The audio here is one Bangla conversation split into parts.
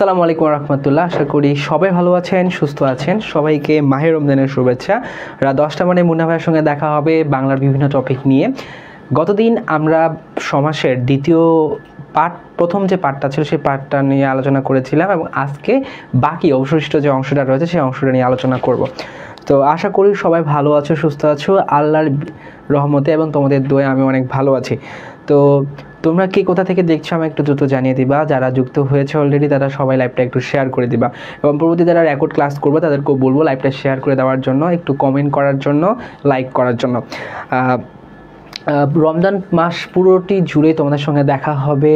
আসসালামু আলাইকুম রহমতুল্লাহ। আশা করি সবাই ভালো আছেন, সুস্থ আছেন। সবাইকে মাহে রমজানের শুভেচ্ছা। রাত 10টা মানে মুন্না ভাইয়ের সঙ্গে দেখা হবে বাংলার বিভিন্ন টপিক নিয়ে। গতদিন আমরা সমাসের দ্বিতীয় পার্ট, প্রথম যে পার্টটা ছিল সেই পার্টটা নিয়ে আলোচনা করেছিলাম এবং আজকে বাকি অবশিষ্ট যে অংশটা রয়েছে সেই অংশটা নিয়ে আলোচনা করব। তো আশা করি সবাই ভালো আছো, সুস্থ আছো আল্লাহর রহমতে এবং তোমাদের দোয়ায় আমি অনেক ভালো আছি। তো তোমরা কি কোথা থেকে দেখছো আমি একটু দ্রুত জানিয়ে দিবা। যারা যুক্ত হয়েছে অলরেডি তারা সবাই লাইভটা একটু শেয়ার করে দিবা এবং পরবর্তী যারা রেকর্ড ক্লাস করবো তাদেরকেও বলবো লাইভটা শেয়ার করে দেওয়ার জন্য, একটু কমেন্ট করার জন্য, লাইক করার জন্য। রমজান মাস পুরোটি জুড়ে তোমাদের সঙ্গে দেখা হবে।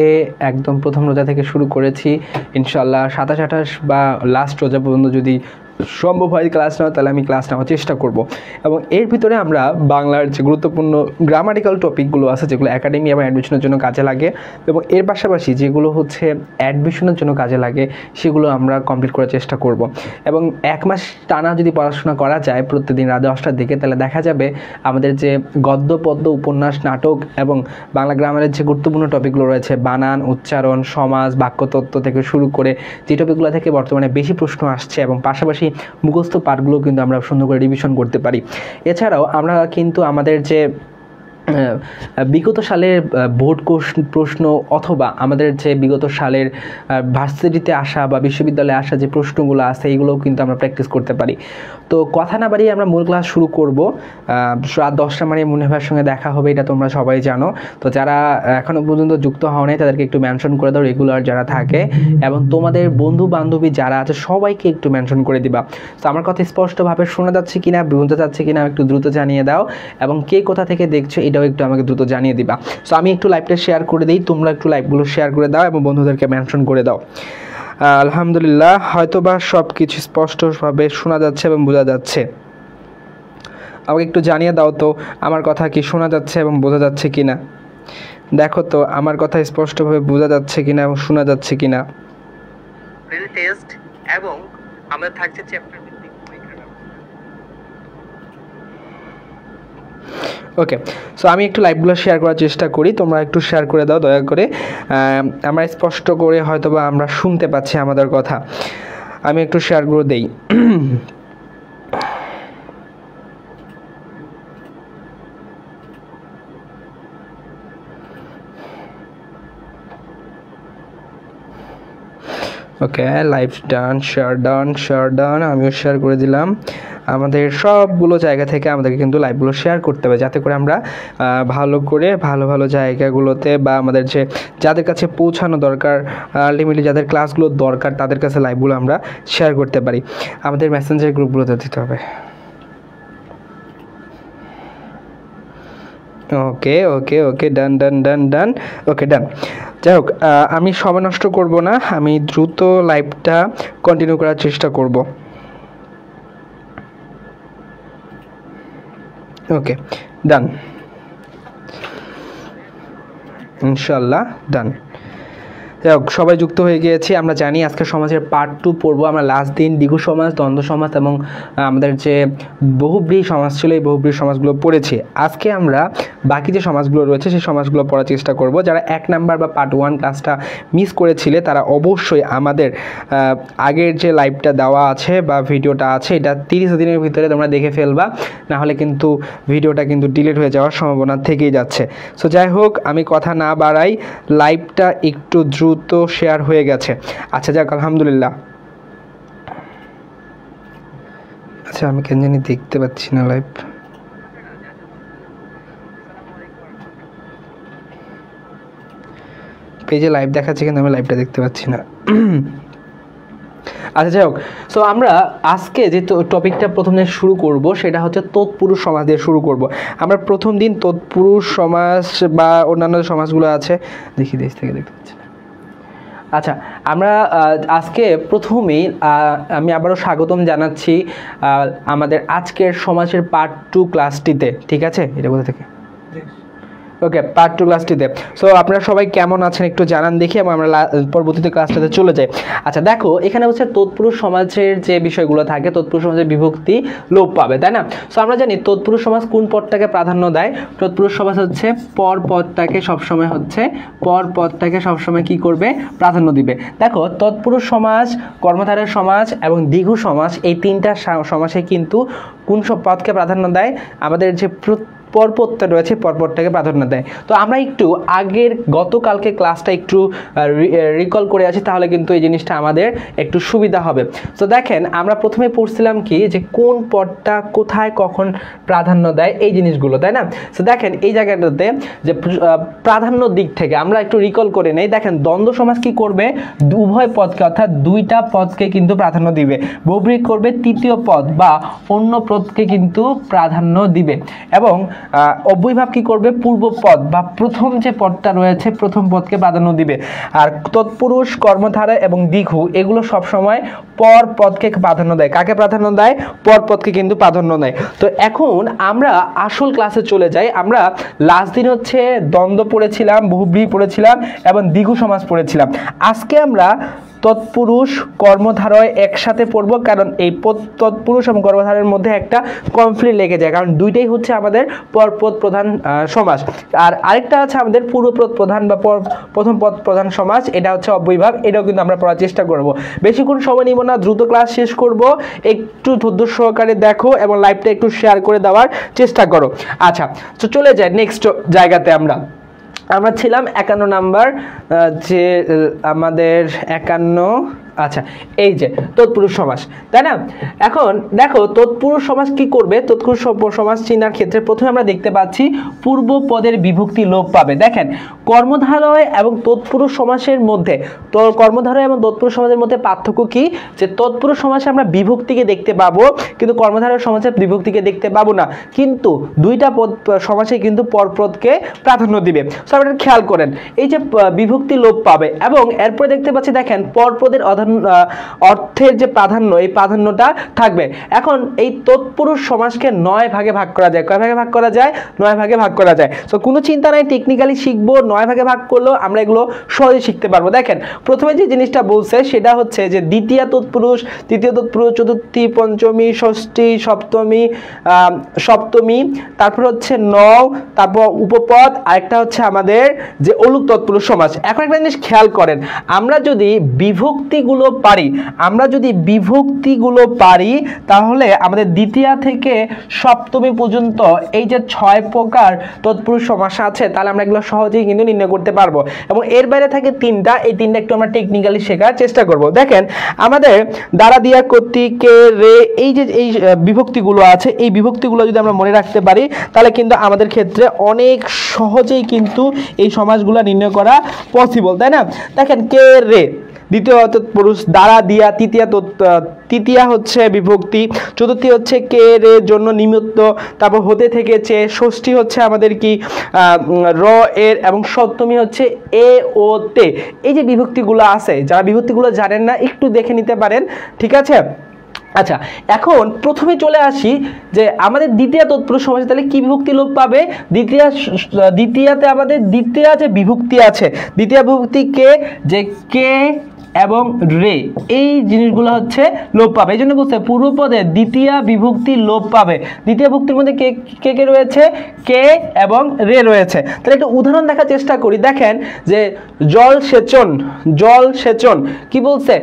একদম প্রথম রোজা থেকে শুরু করেছি, ইনশাল্লাহ 27-28 বা লাস্ট রোজা পর্যন্ত যদি সম্ভব হয় ক্লাস নেওয়া, তাহলে আমি ক্লাস নেওয়ার চেষ্টা করব। এবং এর ভিতরে আমরা বাংলার যে গুরুত্বপূর্ণ গ্রামাটিক্যাল টপিকগুলো আছে যেগুলো একাডেমি এবং অ্যাডমিশনের জন্য কাজে লাগে এবং এর পাশাপাশি যেগুলো হচ্ছে অ্যাডমিশনের জন্য কাজে লাগে সেগুলো আমরা কমপ্লিট করার চেষ্টা করব। এবং এক মাস টানা যদি পড়াশোনা করা যায় প্রতিদিন রাত 10টার দিকে, তাহলে দেখা যাবে আমাদের যে গদ্য পদ্য উপন্যাস নাটক এবং বাংলা গ্রামারের যে গুরুত্বপূর্ণ টপিকগুলো রয়েছে বানান, উচ্চারণ, সমাজ, বাক্যতত্ত্ব থেকে শুরু করে যে টপিকগুলো থেকে বর্তমানে বেশি প্রশ্ন আসছে এবং পাশাপাশি মুখস্থ পাঠগুলো কিন্তু আমরা সুন্দর করে রিভিশন করতে পারি। এছাড়াও আমরা কিন্তু আমাদের যে বিগত সালের বোর্ড প্রশ্ন অথবা আমাদের যে বিগত সালের ভার্সিটিতে আসা বা বিশ্ববিদ্যালয়ে আসা যে প্রশ্নগুলো আছে এইগুলোও কিন্তু আমরা প্র্যাকটিস করতে পারি। তো কথা না বাড়িয়ে আমরা মূল ক্লাস শুরু করব। রাত 10টা মানে মুন্না ভাইয়ের সঙ্গে দেখা হবে, এটা তোমরা সবাই জানো। তো যারা এখনও পর্যন্ত যুক্ত হও নাই তাদেরকে একটু মেনশন করে দাও, রেগুলার যারা থাকে, এবং তোমাদের বন্ধু বান্ধবী যারা আছে সবাইকে একটু মেনশন করে দিবা। তো আমার কথা স্পষ্টভাবে শোনা যাচ্ছে কিনা, বুঝতে যাচ্ছে কিনা একটু দ্রুত জানিয়ে দাও এবং কে কোথা থেকে দেখছো এটাও একটু আমাকে দ্রুত জানিয়ে দিবা। সো আমি একটু লাইভটা শেয়ার করে দিই, তোমরা একটু লাইভগুলো শেয়ার করে দাও এবং বন্ধুদেরকে মেনশন করে দাও। আলহামদুলিল্লাহ, হয়তোবা সব কিছু স্পষ্টভাবে শোনা যাচ্ছে এবং বোঝা যাচ্ছে। আমাকে একটু জানিয়ে দাও তো আমার কথা কি শোনা যাচ্ছে এবং বোঝা যাচ্ছে কিনা। দেখো তো আমার কথা স্পষ্টভাবে বোঝা যাচ্ছে কিনা এবং শোনা যাচ্ছে কিনা। টেস্ট এবং আমাদের থাকছে চ্যাপ্টার ভিত্তিক পরীক্ষা। ওকে, সো আমি একটু লাইভগুলো শেয়ার করার চেষ্টা করি, তোমরা একটু শেয়ার করে দাও দয়া করে। আমরা স্পষ্ট করে হয়তোবা আমরা শুনতে পাচ্ছি আমাদের কথা। আমি একটু শেয়ার করে দেই। ওকে, লাইভ ডান, শেয়ার ডান, আমিও শেয়ার করে দিলাম। আমাদের সবগুলো জায়গা থেকে আমাদেরকে কিন্তু লাইভগুলো শেয়ার করতে হবে যাতে করে আমরা ভালো করে ভালো ভালো জায়গাগুলোতে বা আমাদের যে যাদের কাছে পৌঁছানো দরকার, আলটিমেটলি যাদের ক্লাসগুলো দরকার তাদের কাছে লাইভগুলো আমরা শেয়ার করতে পারি। আমাদের মেসেঞ্জার গ্রুপগুলোতে দিতে হবে। ওকে ওকে ওকে, ডান ডান ডান ডান, ওকে ডান। যাই হোক, আমি সময় নষ্ট করব না, আমি দ্রুত লাইভটা কন্টিনিউ করার চেষ্টা করব। ওকে ডান, ইনশাল্লাহ ডান। যাই হোক, সবাই যুক্ত হয়ে গিয়েছি। আমরা জানি আজকে সমাজের পার্ট 2 পড়বো আমরা। লাস্ট দিন দ্বিগু সমাজ, দ্বন্দ্ব সমাজ এবং আমাদের যে বহুব্রীহি সমাজ ছিল এই বহুব্রীহি সমাজগুলো পড়েছি। আজকে আমরা বাকি যে সমাজগুলো রয়েছে সেই সমাজগুলো পড়ার চেষ্টা করব। যারা 1 নাম্বার বা পার্ট 1 ক্লাসটা মিস করেছিলে তারা অবশ্যই আমাদের আগের যে লাইভটা দেওয়া আছে বা ভিডিওটা আছে এটা 30 দিনের ভিতরে তোমরা দেখে ফেলবা, না হলে কিন্তু ভিডিওটা কিন্তু ডিলিট হয়ে যাওয়ার সম্ভাবনা থেকেই যাচ্ছে। সো যাই হোক, আমি কথা না বাড়াই, লাইভটা একটু দ্রুত শেয়ার হয়ে গেছে। আচ্ছা যাক, আলহামদুলিল্লাহ। আচ্ছা, আমি কেন জানি দেখতে পাচ্ছি না লাইভ। পেজে লাইভ দেখাচ্ছে কিন্তু আমি লাইভটা দেখতে পাচ্ছি না। আচ্ছা যাই হোক, সো আমরা আজকে যে টপিকটা প্রথমে শুরু করব সেটা হচ্ছে তৎপুরুষ সমাজ দিয়ে শুরু করব। আমরা প্রথম দিন তৎপুরুষ সমাজ বা অন্যান্য সমাজগুলো আছে দেখি দেশ থেকে দেখতে পাচ্ছি না। আচ্ছা, আমরা আজকে প্রথমেই আমি আবারও স্বাগতম জানাচ্ছি আমাদের আজকের সমাজের পার্ট 2 ক্লাসটিতে। ঠিক আছে, এটা কোথা থেকে? ওকে, পার্ট 2 ক্লাসটিতে। সো আপনারা সবাই কেমন আছেন একটু জানান দেখি, এবং আমরা পরবর্তীতে ক্লাসটাতে চলে যাই। আচ্ছা দেখো, এখানে হচ্ছে তৎপুরুষ সমাজের যে বিষয়গুলো থাকে, তৎপুরুষ সমাজের বিভক্তি লোপ পাবে, তাই না? সো আমরা জানি তৎপুরুষ সমাজ কোন পদটাকে প্রাধান্য দেয়। তৎপুরুষ সমাজ হচ্ছে পর পদটাকে সবসময় কি করবে, প্রাধান্য দিবে। দেখো, তৎপুরুষ সমাজ, কর্মধারয় সমাজ এবং দ্বিগু সমাজ, এই তিনটা সমাসে কিন্তু কোন সব পদকে প্রাধান্য দেয়, আমাদের যে পরপদটা রয়েছে পরপদটাকে প্রাধান্য দেয়। তো আমরা একটু আগের গতকালকে ক্লাসটা একটু রিকল করে আছি, তাহলে কিন্তু এই জিনিসটা আমাদের একটু সুবিধা হবে। তো দেখেন, আমরা প্রথমে পড়ছিলাম কি, যে কোন পদটা কোথায় কখন প্রাধান্য দেয়, এই জিনিসগুলো, তাই না? তো দেখেন এই জায়গাটাতে যে প্রাধান্য দিক থেকে আমরা একটু রিকল করে নেই। দেখেন, দ্বন্দ্ব সমাজ কি করবে, উভয় পদকে অর্থাৎ দুইটা পদকে কিন্তু প্রাধান্য দিবে। বহুব্রীহি করবে তৃতীয় পদ বা অন্য পদকে কিন্তু প্রাধান্য দিবে। এবং অব্যয়ভাব কি করবে, পূর্ব পদ বা প্রথম যে পদটা রয়েছে প্রথম পদকে প্রাধান্য দিবে। আর তৎপুরুষ, কর্মধারয় এবং দ্বিগু এগুলো সবসময় পর পদকে প্রাধান্য দেয়। কাকে প্রাধান্য দেয়? পর পদকে কিন্তু প্রাধান্য দেয়। তো এখন আমরা আসল ক্লাসে চলে যাই। আমরা লাস্ট দিন হচ্ছে দ্বন্দ্ব পড়েছিলাম, বহুব্রীহি পড়েছিলাম এবং দ্বিগু সমাজ পড়েছিলাম। আজকে আমরা তৎপুরুষ, কর্মধারয় একসাথে পড়ব, কারণ এই তৎপুরুষ এবং কর্মধারয়ের মধ্যে একটা কনফ্লিক্ট লেগে যায়, কারণ দুইটাই হচ্ছে আমাদের পরপদ প্রধান সমাস। আর আরেকটা আছে আমাদের পূর্বপদ প্রধান বা প্রথম পদ প্রধান সমাস, এটা হচ্ছে অব্যয়ভাব। এটাও কিন্তু আমরা পড়ার চেষ্টা করব। বেশিক্ষণ সময় নিব না, দ্রুত ক্লাস শেষ করব। একটু ধৈর্য সহকারে দেখো এবং লাইভটা একটু শেয়ার করে দেওয়ার চেষ্টা করো। আচ্ছা, তো চলে যাই নেক্সট জায়গাতে। আমরা ছিলাম 51 নাম্বার, যে আমাদের 51, আচ্ছা এই যে তৎপুরুষ সমাস, তাই না? এখন দেখো, তৎপুরুষ সমাস কি করবে, তৎপুরুষ সমাস চিনার ক্ষেত্রে প্রথমে আমরা দেখতে পাচ্ছি পূর্ব পদের বিভক্তি লোপ পাবে। দেখেন, কর্মধারয় এবং তৎপুরুষ সমাসের মধ্যে, কর্মধারয় এবং তৎপুরুষ সমাসের মধ্যে পার্থক্য কি, যে তৎপুরুষ সমাসে আমরা বিভক্তিকে দেখতে পাবো, কিন্তু কর্মধারয় সমাসে বিভক্তিকে দেখতে পাবো না, কিন্তু দুইটা পদ সমাসে কিন্তু পরপদকে প্রাধান্য দিবে। সো আপনারা খেয়াল করেন, এই যে বিভক্তি লোপ পাবে, এবং এরপরে দেখতে পাচ্ছি দেখেন পরপদের অর্থের যে প্রাধান্য, এই প্রাধান্যটা থাকবে। এখন এই তৎপুরুষ সমাসকে 9 ভাগে ভাগ করা যায়। কয় ভাগে ভাগ করা যায়? 9 ভাগে ভাগ করা যায়। তো কোনো চিন্তা নাই, টেকনিক্যালি শিখবো, 9 ভাগে ভাগ করলেও আমরা এগুলো সহজে শিখতে পারবো। দেখেন, প্রথমে যে জিনিসটা বলছে সেটা হচ্ছে যে দ্বিতীয় তৎপুরুষ, তৃতীয় তৎপুরুষ, চতুর্থী, পঞ্চমী, ষষ্ঠী, সপ্তমী, তারপর হচ্ছে নও, তারপর উপপদ, আরেকটা হচ্ছে আমাদের যে অলুক তৎপুরুষ সমাস। এখন একটা জিনিস খেয়াল করেন, আমরা যদি বিভক্তিগুলো পারি, তাহলে আমাদের দ্বিতীয়া থেকে সপ্তমী পর্যন্ত এই যে 6 প্রকার তৎপুরুষ সমাস আছে, তাহলে আমরা এগুলো সহজেই কিন্তু নির্ণয় করতে পারবো। এবং এর বাইরে থাকে 3টা, এই 3টা একটু আমরা টেকনিক্যালি শেখার চেষ্টা করব। দেখেন, আমাদের দ্বারা, দিয়া, কর্তৃ, কে, রে, এই যে এই বিভক্তিগুলো আছে, এই বিভক্তিগুলো যদি আমরা মনে রাখতে পারি, তাহলে কিন্তু আমাদের ক্ষেত্রে অনেক সহজেই কিন্তু এই সমাসগুলো নির্ণয় করা পসিবল, তাই না? দেখেন, কে, রে দ্বিতীয় তৎপুরুষ, দ্বারা, দিয়া তৃতীয়া হচ্ছে বিভক্তি, চতুর্থী হচ্ছে কে, রে জন্য নিমিত্ত, তারপর হতে থেকেছে, ষষ্ঠী হচ্ছে আমাদের কি র এর, এবং সপ্তমী হচ্ছে এ ও তে। এই যে বিভক্তিগুলো আছে, যারা বিভক্তিগুলো জানেন না একটু দেখে নিতে পারেন, ঠিক আছে? আচ্ছা, এখন প্রথমে চলে আসি যে আমাদের দ্বিতীয় তৎপুরুষ সমাসে তাহলে কি বিভক্তি লোপ পাবে। দ্বিতীয়াতে আমাদের দ্বিতীয় যে বিভক্তি আছে, দ্বিতীয় বিভক্তি কে, যে কে এবং রে, এই জিনিসগুলো হচ্ছে লোপ পাবে। এই জন্য বলছে পূর্বপদে দ্বিতীয় বিভক্তি লোপ পাবে। দ্বিতীয় বিভক্তির মধ্যে কে কে কে রয়েছে, কে এবং রে রয়েছে। তাহলে একটা উদাহরণ দেখার চেষ্টা করি। দেখেন যে জল সেচন কি বলছে,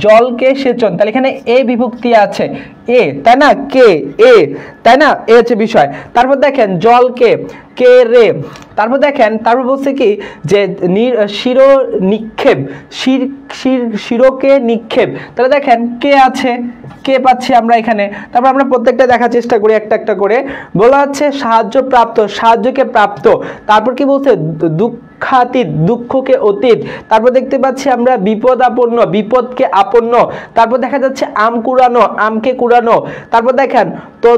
জলকে সেচন, তাহলে এখানে এ বিভক্তি আছে, এ, তাই না? কে, এ, তাই না? এ হচ্ছে বিষয়। তারপর দেখেন জলকে, কে, রে, তারপর দেখেন, তারপর বলছে কি যে শিরকে নিক্ষেপ, তাহলে দেখেন কে আছে, কে পাচ্ছি আমরা এখানে। তারপর আমরা প্রত্যেকটা দেখার চেষ্টা করি একটা একটা করে। বলা হচ্ছে সাহায্যকে প্রাপ্ত, তারপর কি বলছে দুঃখাতীত, দুঃখকে অতীত, তারপর দেখতে পাচ্ছি আমরা বিপদাপন্ন, বিপদকে আপন্ন, তারপর দেখা যাচ্ছে আম কুড়ানো, আমকে কুড়ানো, তারপর দেখেন তো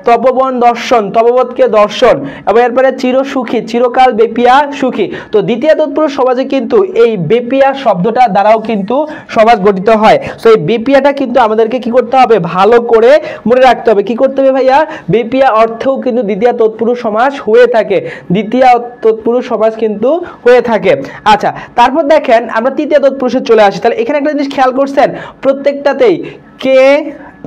তপবন দর্শন, তপবতকে দর্শন, এবং এরপরে চিরসুখী, চিরকাল বেপিয়া সুখী। তো দ্বিতীয় তৎপুরুষ সমাজে কিন্তু এই বেপিয়া শব্দটা দ্বারাও কিন্তু সমাস গঠিত হয়। সো এই বেপিয়াটা কিন্তু আমাদেরকে কি করতে হবে, ভালো করে মনে রাখতে হবে। কি করতে হবে ভাইয়া, বেপিয়া অর্থেও কিন্তু দ্বিতীয় তৎপুরুষ সমাস হয়ে থাকে, দ্বিতীয় তৎপুরুষ সমাস কিন্তু হয়ে থাকে। আচ্ছা, তারপর দেখেন আমরা তৃতীয় তৎপুরুষে চলে আসি। তাহলে এখানে একটা জিনিস খেয়াল করছেন, প্রত্যেকটাতেই কে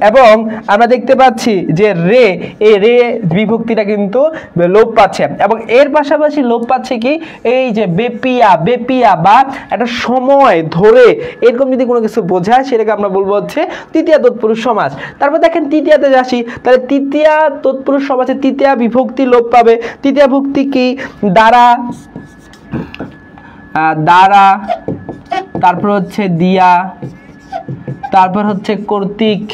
এবং আমরা দেখতে পাচ্ছি যে রে, এই রে বিভক্তিটা কিন্তু লোপ পাচ্ছে এবং এর পাশাপাশি লোপ পাচ্ছে কি, এই যে বেপিয়া, বেপিয়া বা একটা সময় ধরে এরকম যদি কোনো কিছু বোঝায় সেটাকে আমরা বলবো হচ্ছে তৃতীয় তৎপুরুষ সমাস। তারপর দেখেন তৃতীয়তে আসি, তাহলে তৃতীয় তৎপুরুষ সমাসে তৃতীয় বিভক্তি লোপ পাবে। তৃতীয় বিভক্তি কি, দ্বারা, দ্বারা, তারপর হচ্ছে দিয়া, তারপর হচ্ছে কর্তৃক,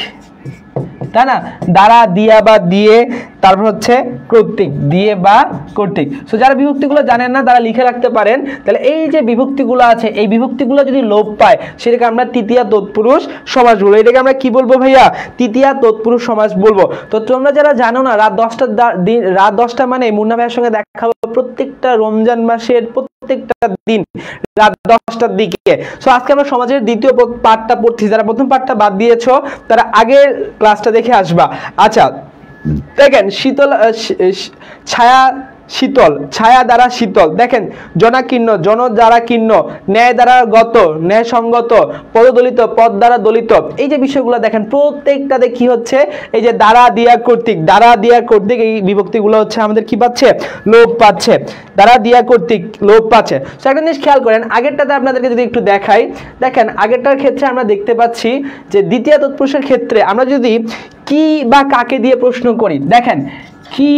তাই না, দ্বারা, দিয়া বা দিয়ে, তারপর হচ্ছে কর্তৃক, দিয়ে বা কর্তৃক। সো যারা বিভক্তিগুলো জানেন না তারা লিখে রাখতে পারেন। তাহলে এই যে বিভক্তিগুলো আছে, এই বিভক্তিগুলো যদি লোপ পায় সেটাকে আমরা তৃতীয় তৎপুরুষ সমাস বলবো। এটাকে আমরা কি বলবো ভাইয়া, তৃতীয় তৎপুরুষ সমাস বলবো। তো তোমরা যারা জানো না, রাত 10টা মানে মুন্না ভাইয়ের সঙ্গে দেখা হবে প্রত্যেকটা রমজান মাসের প্রত্যেকটা দিন রাত 10টার দিকে। সো আজকে আমরা সমাজের দ্বিতীয় পার্টটা পড়ছি। যারা প্রথম পার্টটা বাদ দিয়েছো তারা আগের ক্লাসটা দেখে আসবা। আচ্ছা দেখেন, শীতল, ছায়া শীতল, ছায়া দ্বারা শীতল, দেখেন জনাকীর্ণ, জন দ্বারা কীর্ণ, ন্যায় দ্বারা গত, ন্যায় সঙ্গত, পদদলিত, পদ দ্বারা দলিত। এই যে বিষয়গুলো দেখেন প্রত্যেকটাতে কি হচ্ছে, এই যে দ্বারা, দিয়া, কর্তৃক, দ্বারা, দিয়া, কর্তৃক, এই বিভক্তিগুলো হচ্ছে আমাদের কি পাচ্ছে, লোপ পাচ্ছে, দ্বারা, দিয়া, কর্তৃক লোপ পাচ্ছে। তো একটা জিনিস খেয়াল করেন, আগেরটাতে আপনাদেরকে যদি একটু দেখাই, দেখেন আগেরটার ক্ষেত্রে আমরা দেখতে পাচ্ছি যে দ্বিতীয় তৎপুরুষের ক্ষেত্রে আমরা যদি কি বা কাকে দিয়ে প্রশ্ন করি, দেখেন কি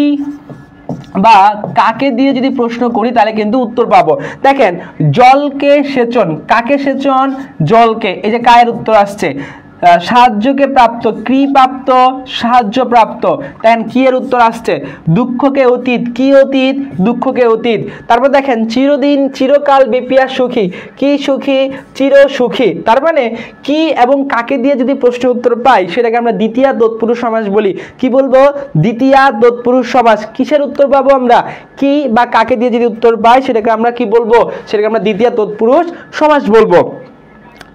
বা কাকে দিয়ে যদি প্রশ্ন করি তাহলে কিন্তু উত্তর পাবো। দেখেন জলকে সেচন, কাকে সেচন, জলকে, এই যে কায়ের উত্তর আসছে। সাহায্যকে প্রাপ্ত, কৃপ্রাপ্ত, সাহায্য প্রাপ্ত, দেখেন কি এর উত্তর আসছে। দুঃখকে অতীত, কি অতীত, দুঃখকে অতীত। তারপর দেখেন চিরদিন, চিরকাল বেপিয়া সুখী, কি সুখী, চির সুখী। তার মানে কি এবং কাকে দিয়ে যদি প্রশ্ন উত্তর পাই সেটাকে আমরা দ্বিতীয় তৎপুরুষ সমাস বলি। কি বলবো, দ্বিতীয় তৎপুরুষ সমাস। কিসের উত্তর পাবো আমরা, কি বা কাকে দিয়ে যদি উত্তর পাই সেটাকে আমরা কি বলবো, সেটাকে আমরা দ্বিতীয় তৎপুরুষ সমাস বলবো।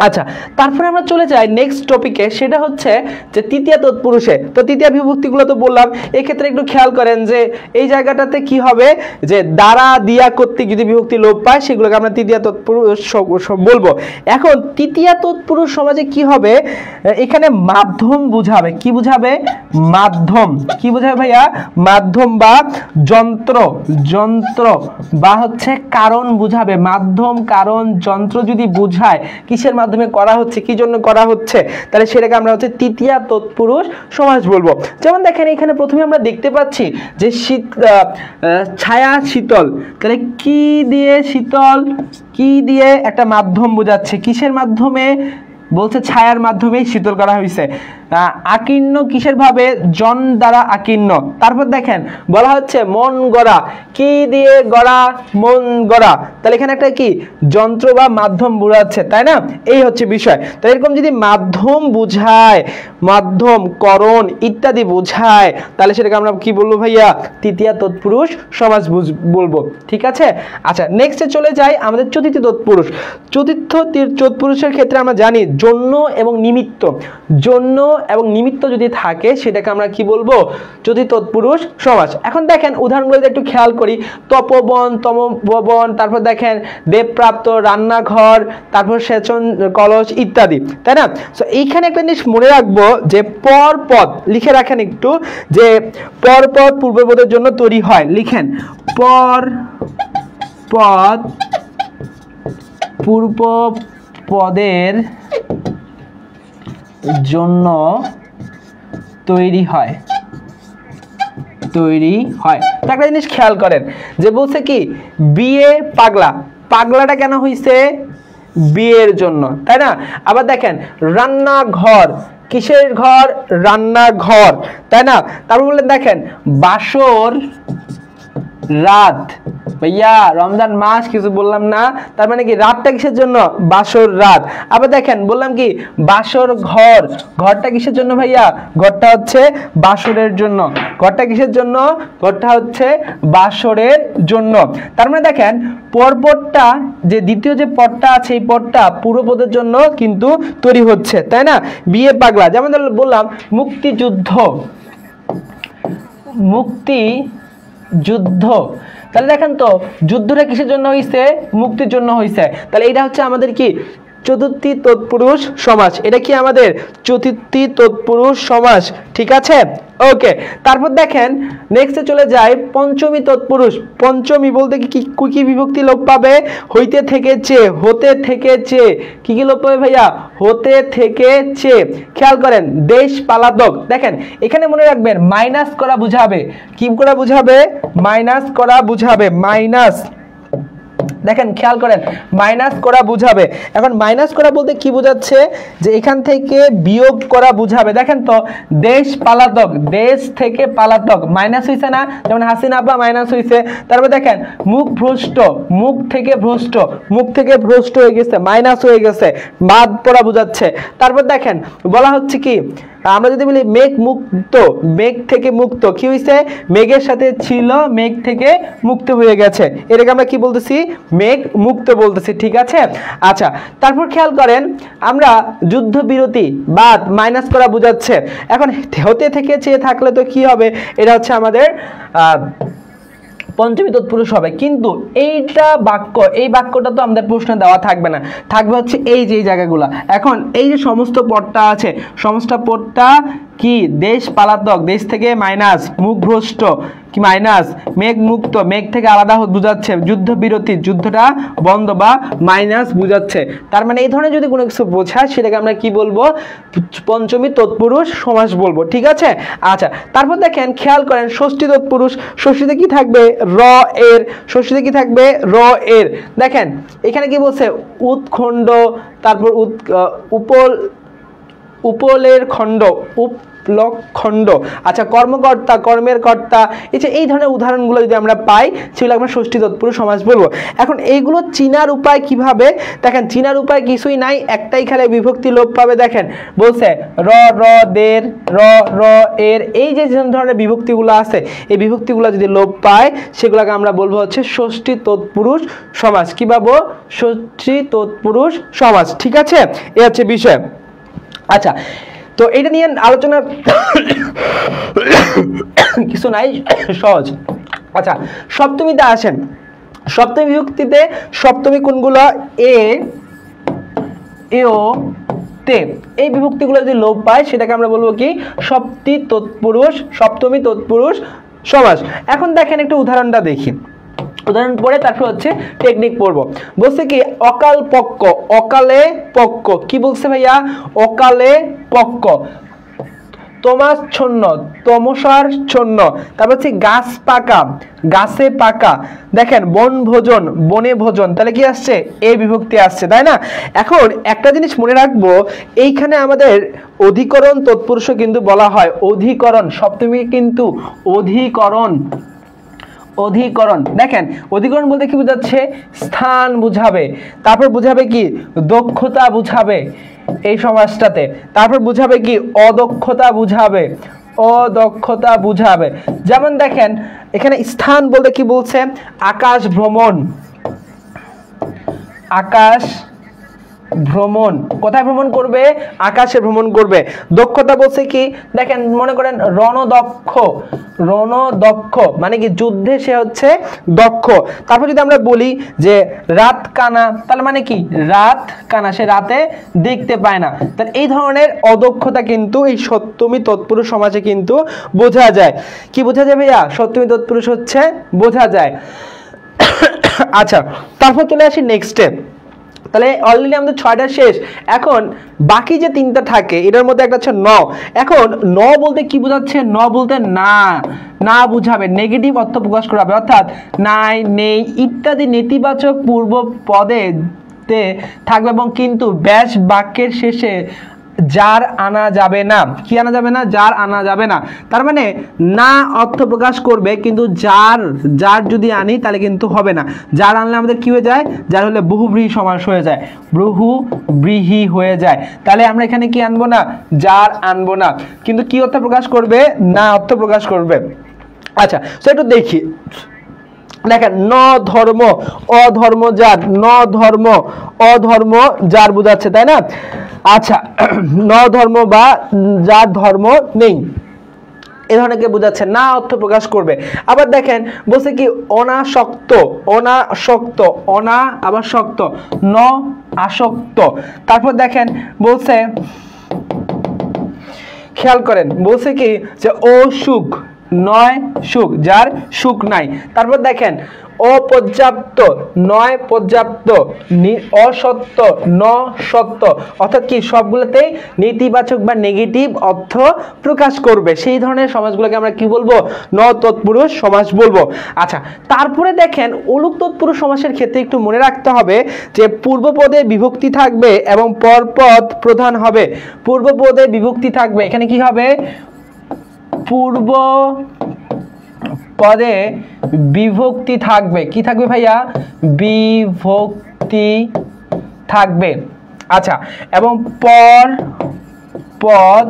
আচ্ছা, তারপরে আমরা চলে যাই নেক্সট টপিকে, সেটা হচ্ছে যে তৃতীয় তৎপুরুষে। তো তৃতীয় বিভক্তিগুলো তো বললাম, এই ক্ষেত্রে একটু খেয়াল করেন যে এই জায়গাটাতে কি হবে, যে দ্বারা, দিয়া, কর্তৃক যদি বিভক্তি লোপ পায় সেগুলোকে আমরা তৃতীয় তৎপুরুষ বলবো। এখন তৃতীয় তৎপুরুষ সমাজে কি হবে, এখানে মাধ্যম বুঝাবে। কি বুঝাবে, মাধ্যম। কি বুঝাবে ভাইয়া, মাধ্যম বা যন্ত্র, যন্ত্র বা হচ্ছে কারণ বুঝাবে। মাধ্যম, কারণ, যন্ত্র যদি বুঝায় কিসের মাধ্যমে করা হচ্ছে, কি জন্য করা হচ্ছে, তাহলে সেটাকে আমরা হচ্ছে তৃতীয় তৎপুরুষ সমাস বলবো। যেমন দেখেন এখানে প্রথমে আমরা দেখতে পাচ্ছি যে ছায়া শীতল, তাহলে কি দিয়ে শীতল, কি দিয়ে একটা মাধ্যম বোঝাচ্ছে, কিসের মাধ্যমে বলছে, ছায়ার মাধ্যমেই শীতল করা হয়েছে। আকীর্ণ কিসের ভাবে, জন দ্বারা আকীর্ণ। তারপর দেখেন বলা হচ্ছে মন গড়া, কি দিয়ে গড়া, মন গড়া, তাহলে এখানে একটা কি যন্ত্র বা মাধ্যম বোঝাচ্ছে, তাই না, এই হচ্ছে বিষয়। তো এরকম যদি মাধ্যম বুঝায়, মাধ্যম, করণ ইত্যাদি বুঝায় তাহলে সেটাকে আমরা কি বলবো ভাইয়া, তৃতীয় তৎপুরুষ সমাস বলবো। ঠিক আছে। আচ্ছা নেক্সটে চলে যাই আমাদের চতুর্থ তৎপুরুষ। চতুর্থ তৎপুরুষের ক্ষেত্রে আমরা জানি জন্য এবং নিমিত্ত, জন্য এবং নিমিত্ত যদি থাকে সেটাকে আমরা কি বলবো, চতুর্থ তৎপুরুষ সমাস। এখন দেখেন উদাহরণগুলো একটু খেয়াল করি, তপবন, তমবন, তারপর দেখেন দেবপ্রাপ্ত, রান্নাঘর, তারপর সেচন কলস ইত্যাদি, তাই না। তো এইখানে একটা জিনিস মনে রাখবো যে পরপদ লিখে রাখেন একটু, যে পরপদ পূর্বপদের জন্য তৈরি হয়। লিখেন পরপদ পূর্বপদের জন্য তৈরি হয়, তৈরি হয়। তো একটা জিনিস খেয়াল করেন যে বলছে কি বিয়ে পাগলা, পাগলাটা কেন হইছে, বিয়ের জন্য, তাই না। আবার দেখেন রান্নাঘর, কিসের ঘর, রান্নাঘর, তাই না। তারপর বললেন দেখেন বাসর রাত, ভাইয়া রমজান মাস কিছু বললাম না, তার মানে কি রাতটা কিসের জন্য? বাসর রাত। আবার দেখেন বললাম কি বাসর ঘর, ঘরটা কিসের জন্য ভাইয়া? ঘরটা হচ্ছে বাসরের জন্য। ঘরটা কিসের জন্য? ঘরটা হচ্ছে বাসরের জন্য। তার মানে দেখেন পরপরটা যে দ্বিতীয় যে পদটা আছে এই পদটা পুরো পদের জন্য কিন্তু তৈরি হচ্ছে, তাই না? বিয়ে পাগলা, যেমন বললাম মুক্তিযুদ্ধ, মুক্তিযুদ্ধ, তাহলে দেখেন তো যুদ্ধটা কিসের জন্য হয়েছে? মুক্তির জন্য হয়েছে। তাহলে এটা হচ্ছে আমাদের কি চতুর্থী তৎপুরুষ সমাস। এটা কি আমাদের চতুর্থী তৎপুরুষ সমাস, ঠিক আছে? ওকে, তারপর দেখেন নেক্সটে চলে যায় পঞ্চমী তৎপুরুষ। পঞ্চমী বলতে কি কি বিভক্তি লোপ পাবে? হইতে থেকে চে, হতে থেকে চে, কি কি লোপ পাবে ভাইয়া? হতে থেকে চে। খেয়াল করেন দেশ পালাতক, দেখেন এখানে মনে রাখবেন মাইনাস করা বুঝাবে। কি করা বুঝাবে? মাইনাস করা বুঝাবে, মাইনাস। দেখেন খেয়াল করেন মাইনাস করা বুঝাবে। এখন মাইনাস করা বলতে কি বোঝাচ্ছে? যে এখান থেকে বিয়োগ করা বুঝাবে। দেখেন তো দেশ পালাতক, দেশ থেকে পালাতক মাইনাস হয়েছে না? যেমন হাসিনা আব্বা মাইনাস হয়েছে। তারপর দেখেন মুখ ভ্রষ্ট, মুখ থেকে ভ্রষ্ট, মুখ থেকে ভ্রষ্ট হয়ে গেছে, মাইনাস হয়ে গেছে, বাদ পড়া বুঝাচ্ছে। তারপর দেখেন বলা হচ্ছে কি আমরা যদি বলি মেঘ মুক্ত, মেঘ থেকে মুক্ত, কি হয়েছে? মেঘের সাথে ছিল, মেঘ থেকে মুক্ত হয়ে গেছে, এটাকে আমরা কি বলতেছি? মেঘ মুক্ত বলতেছি, ঠিক আছে? আচ্ছা, তারপর খেয়াল করেন আমরা যুদ্ধবিরতি বাদ মাইনাস করা বুঝাচ্ছে। এখন হতে থেকে চেয়ে থাকলে তো কি হবে? এটা হচ্ছে আমাদের পঞ্চমী তৎপুরুষ হবে। কিন্তু এইটা বাক্য, এই বাক্যটা তো আমাদের প্রশ্নে দেওয়া থাকবে না, থাকবে হচ্ছে এই যে জায়গাগুলো। এখন এই যে সমস্ত পদটা আছে, সমস্ত পদটা কি দেশ পালাতক, দেশ থেকে মাইনাস, মুখ ভ্রষ্ট কি মাইনাস, মেঘ মুক্ত, মেঘ থেকে আলাদা বুঝাচ্ছে, যুদ্ধবিরতি, যুদ্ধটা বন্ধ বা মাইনাস বুঝাচ্ছে। তার মানে এই ধরনের যদি কোনো কিছু বোঝায় সেটাকে আমরা কি বলবো? পঞ্চমী তৎপুরুষ সমাস বলবো, ঠিক আছে? আচ্ছা, তারপর দেখেন খেয়াল করেন ষষ্ঠী তৎপুরুষ। ষষ্ঠীতে কি থাকবে? র এর। ষষ্ঠীতে কি থাকবে? র এর। দেখেন এখানে কি বলছে? উৎখণ্ড, তারপর উপলের খণ্ড, উপলক্ষণ্ড। আচ্ছা, কর্মকর্তা, কর্মের কর্তা, এই ধরনের উদাহরণগুলো যদি আমরা পাই সেগুলো আমরা ষষ্ঠী তৎপুরুষ সমাস বলবো। এখন এইগুলো চিনার উপায় কিভাবে? দেখেন চিনার উপায় কিছুই নাই, একটাই খেলে বিভক্তি লোপ পাবে। দেখেন বলছে র র দের, র র এর, এই যে ধরনের বিভক্তিগুলো আছে এই বিভক্তিগুলো যদি লোপ পায় সেগুলোকে আমরা বলবো হচ্ছে ষষ্ঠী তৎপুরুষ সমাস। কি পাবো? ষষ্ঠী তৎপুরুষ সমাস, ঠিক আছে? এই হচ্ছে বিষয়। আচ্ছা, তো এটা নিয়ে আলোচনা কিছু নাই, সহজ। আচ্ছা, সপ্তমীতে আসেন। সপ্তমী বিভক্তিতে সপ্তমী কোনগুলো? এ, এও, তে, এই বিভক্তিগুলো যদি লোপ পায় সেটাকে আমরা বলবো কি? সপ্তমী তৎপুরুষ সমাস। এখন দেখেন একটা উদাহরণটা দেখি, উদাহরণ পড়ে তারপর হচ্ছে টেকনিক পড়বো। বলছে কি অকাল পক্ষ, অকালে পক্ষ, কি বলছে ভাইয়া? অকালে পক্ষ। তমাচ্ছন্ন, তমসার ছন্ন। তারপর হচ্ছে গাছ পাকা, গাছে পাকা। দেখেন বন ভোজন, বনে ভোজন, তাহলে কি আসছে? এই বিভক্তি আসছে, তাই না? এখন একটা জিনিস মনে রাখবো, এইখানে আমাদের অধিকরণ তৎপুরুষ কিন্তু বলা হয়। অধিকরণ, সপ্তমী কিন্তু অধিকরণ, অধিকরণ। দেখেন অধিকরণ বলতে কি বোঝাচ্ছে? স্থান বুঝাবে, তারপর বুঝাবে কি? দক্ষতা বুঝাবে এই সমাজটাতে, তারপর বুঝাবে কি? অদক্ষতা বুঝাবে, অদক্ষতা বুঝাবে। যেমন দেখেন এখানে স্থান বলতে কি বলছে? আকাশ ভ্রমণ, আকাশ ভ্রমণ, কোথায় ভ্রমণ করবে? আকাশে ভ্রমণ করবে। দক্ষতা বলছে কি? দেখেন মনে করেন রণদক্ষ, রণদক্ষ মানে কি? যুদ্ধে সে হচ্ছে দক্ষ। তারপর যদি আমরা বলি যে রাত কানা, তাহলে মানে কি? রাত কানা, সে রাতে দেখতে পায় না। তাহলে এই ধরনের অদক্ষতা কিন্তু এই সপ্তমী তৎপুরুষ সমাজে কিন্তু বোঝা যায়। কি বোঝা যায় ভাইয়া? সপ্তমী তৎপুরুষ হচ্ছে বোঝা যায়। আচ্ছা, তারপর চলে আসি নেক্সটে। তাহলে অলরেডি আমাদের 6টা শেষ। এখন বাকি যে 3টা থাকে এটার মধ্যে একটা হচ্ছে ন। এখন ন বলতে কি বোঝাচ্ছে? ন বলতে না, না বুঝাবে, নেগেটিভ অর্থ প্রকাশ করাবে, অর্থাৎ নাই, নেই ইত্যাদি নেতিবাচক পূর্ব পদে থাকবে এবং কিন্তু ব্যাস বাক্যের শেষে যার আনা যাবে না। কি আনা যাবে না? যার আনা যাবে না। তার মানে না অর্থ প্রকাশ করবে, কিন্তু যার যার যদি আনি তাহলে কিন্তু হবে না। যার আনলে আমাদের কি হয়ে যায়? যার হলে বহুব্রীহি সমাস হয়ে যায়, বহুব্রীহি হয়ে যায়। তাহলে আমরা এখানে কি আনবো না? যার আনবো না, কিন্তু কি অর্থ প্রকাশ করবে? না অর্থ প্রকাশ করবে। আচ্ছা, তো একটু দেখি। দেখেন, ন ধর্ম অধর্ম যার, ন ধর্ম অধর্ম যার বোঝাচ্ছে, তাই না? আচ্ছা, ন ধর্ম বা যার ধর্ম নেই, এ ধরনের কে বোঝাচ্ছে, না অর্থ প্রকাশ করবে। আবার দেখেন বলছে কি অনাসক্ত, অনাসক্ত, অনা আবার শক্ত, ন আসক্ত। তারপর দেখেন বলছে, খেয়াল করেন বলছে কি যে অসুখ নয় সুখ, যার সুখ নাই। তারপর দেখেন অপর্যাপ্ত নয় পর্যাপ্ত, অসত্য ন সত্য, অর্থাৎ কি সবগুলোতেই নেতিবাচক বা নেগেটিভ অর্থ প্রকাশ করবে। সেই ধরনের সমাজগুলোকে আমরা কি বলবো? ন তৎপুরুষ সমাস বলবো। আচ্ছা, তারপরে দেখেন অলুক তৎপুরুষ সমাসের ক্ষেত্রে একটু মনে রাখতে হবে যে পূর্বপদে বিভক্তি থাকবে এবং পরপদ প্রধান হবে। পূর্বপদে বিভক্তি থাকবে, এখানে কি হবে? পূর্ব পদে বিভক্তি থাকবে। কি থাকবে ভাইয়া? বিভক্তি থাকবে। আচ্ছা, এবং পর পদ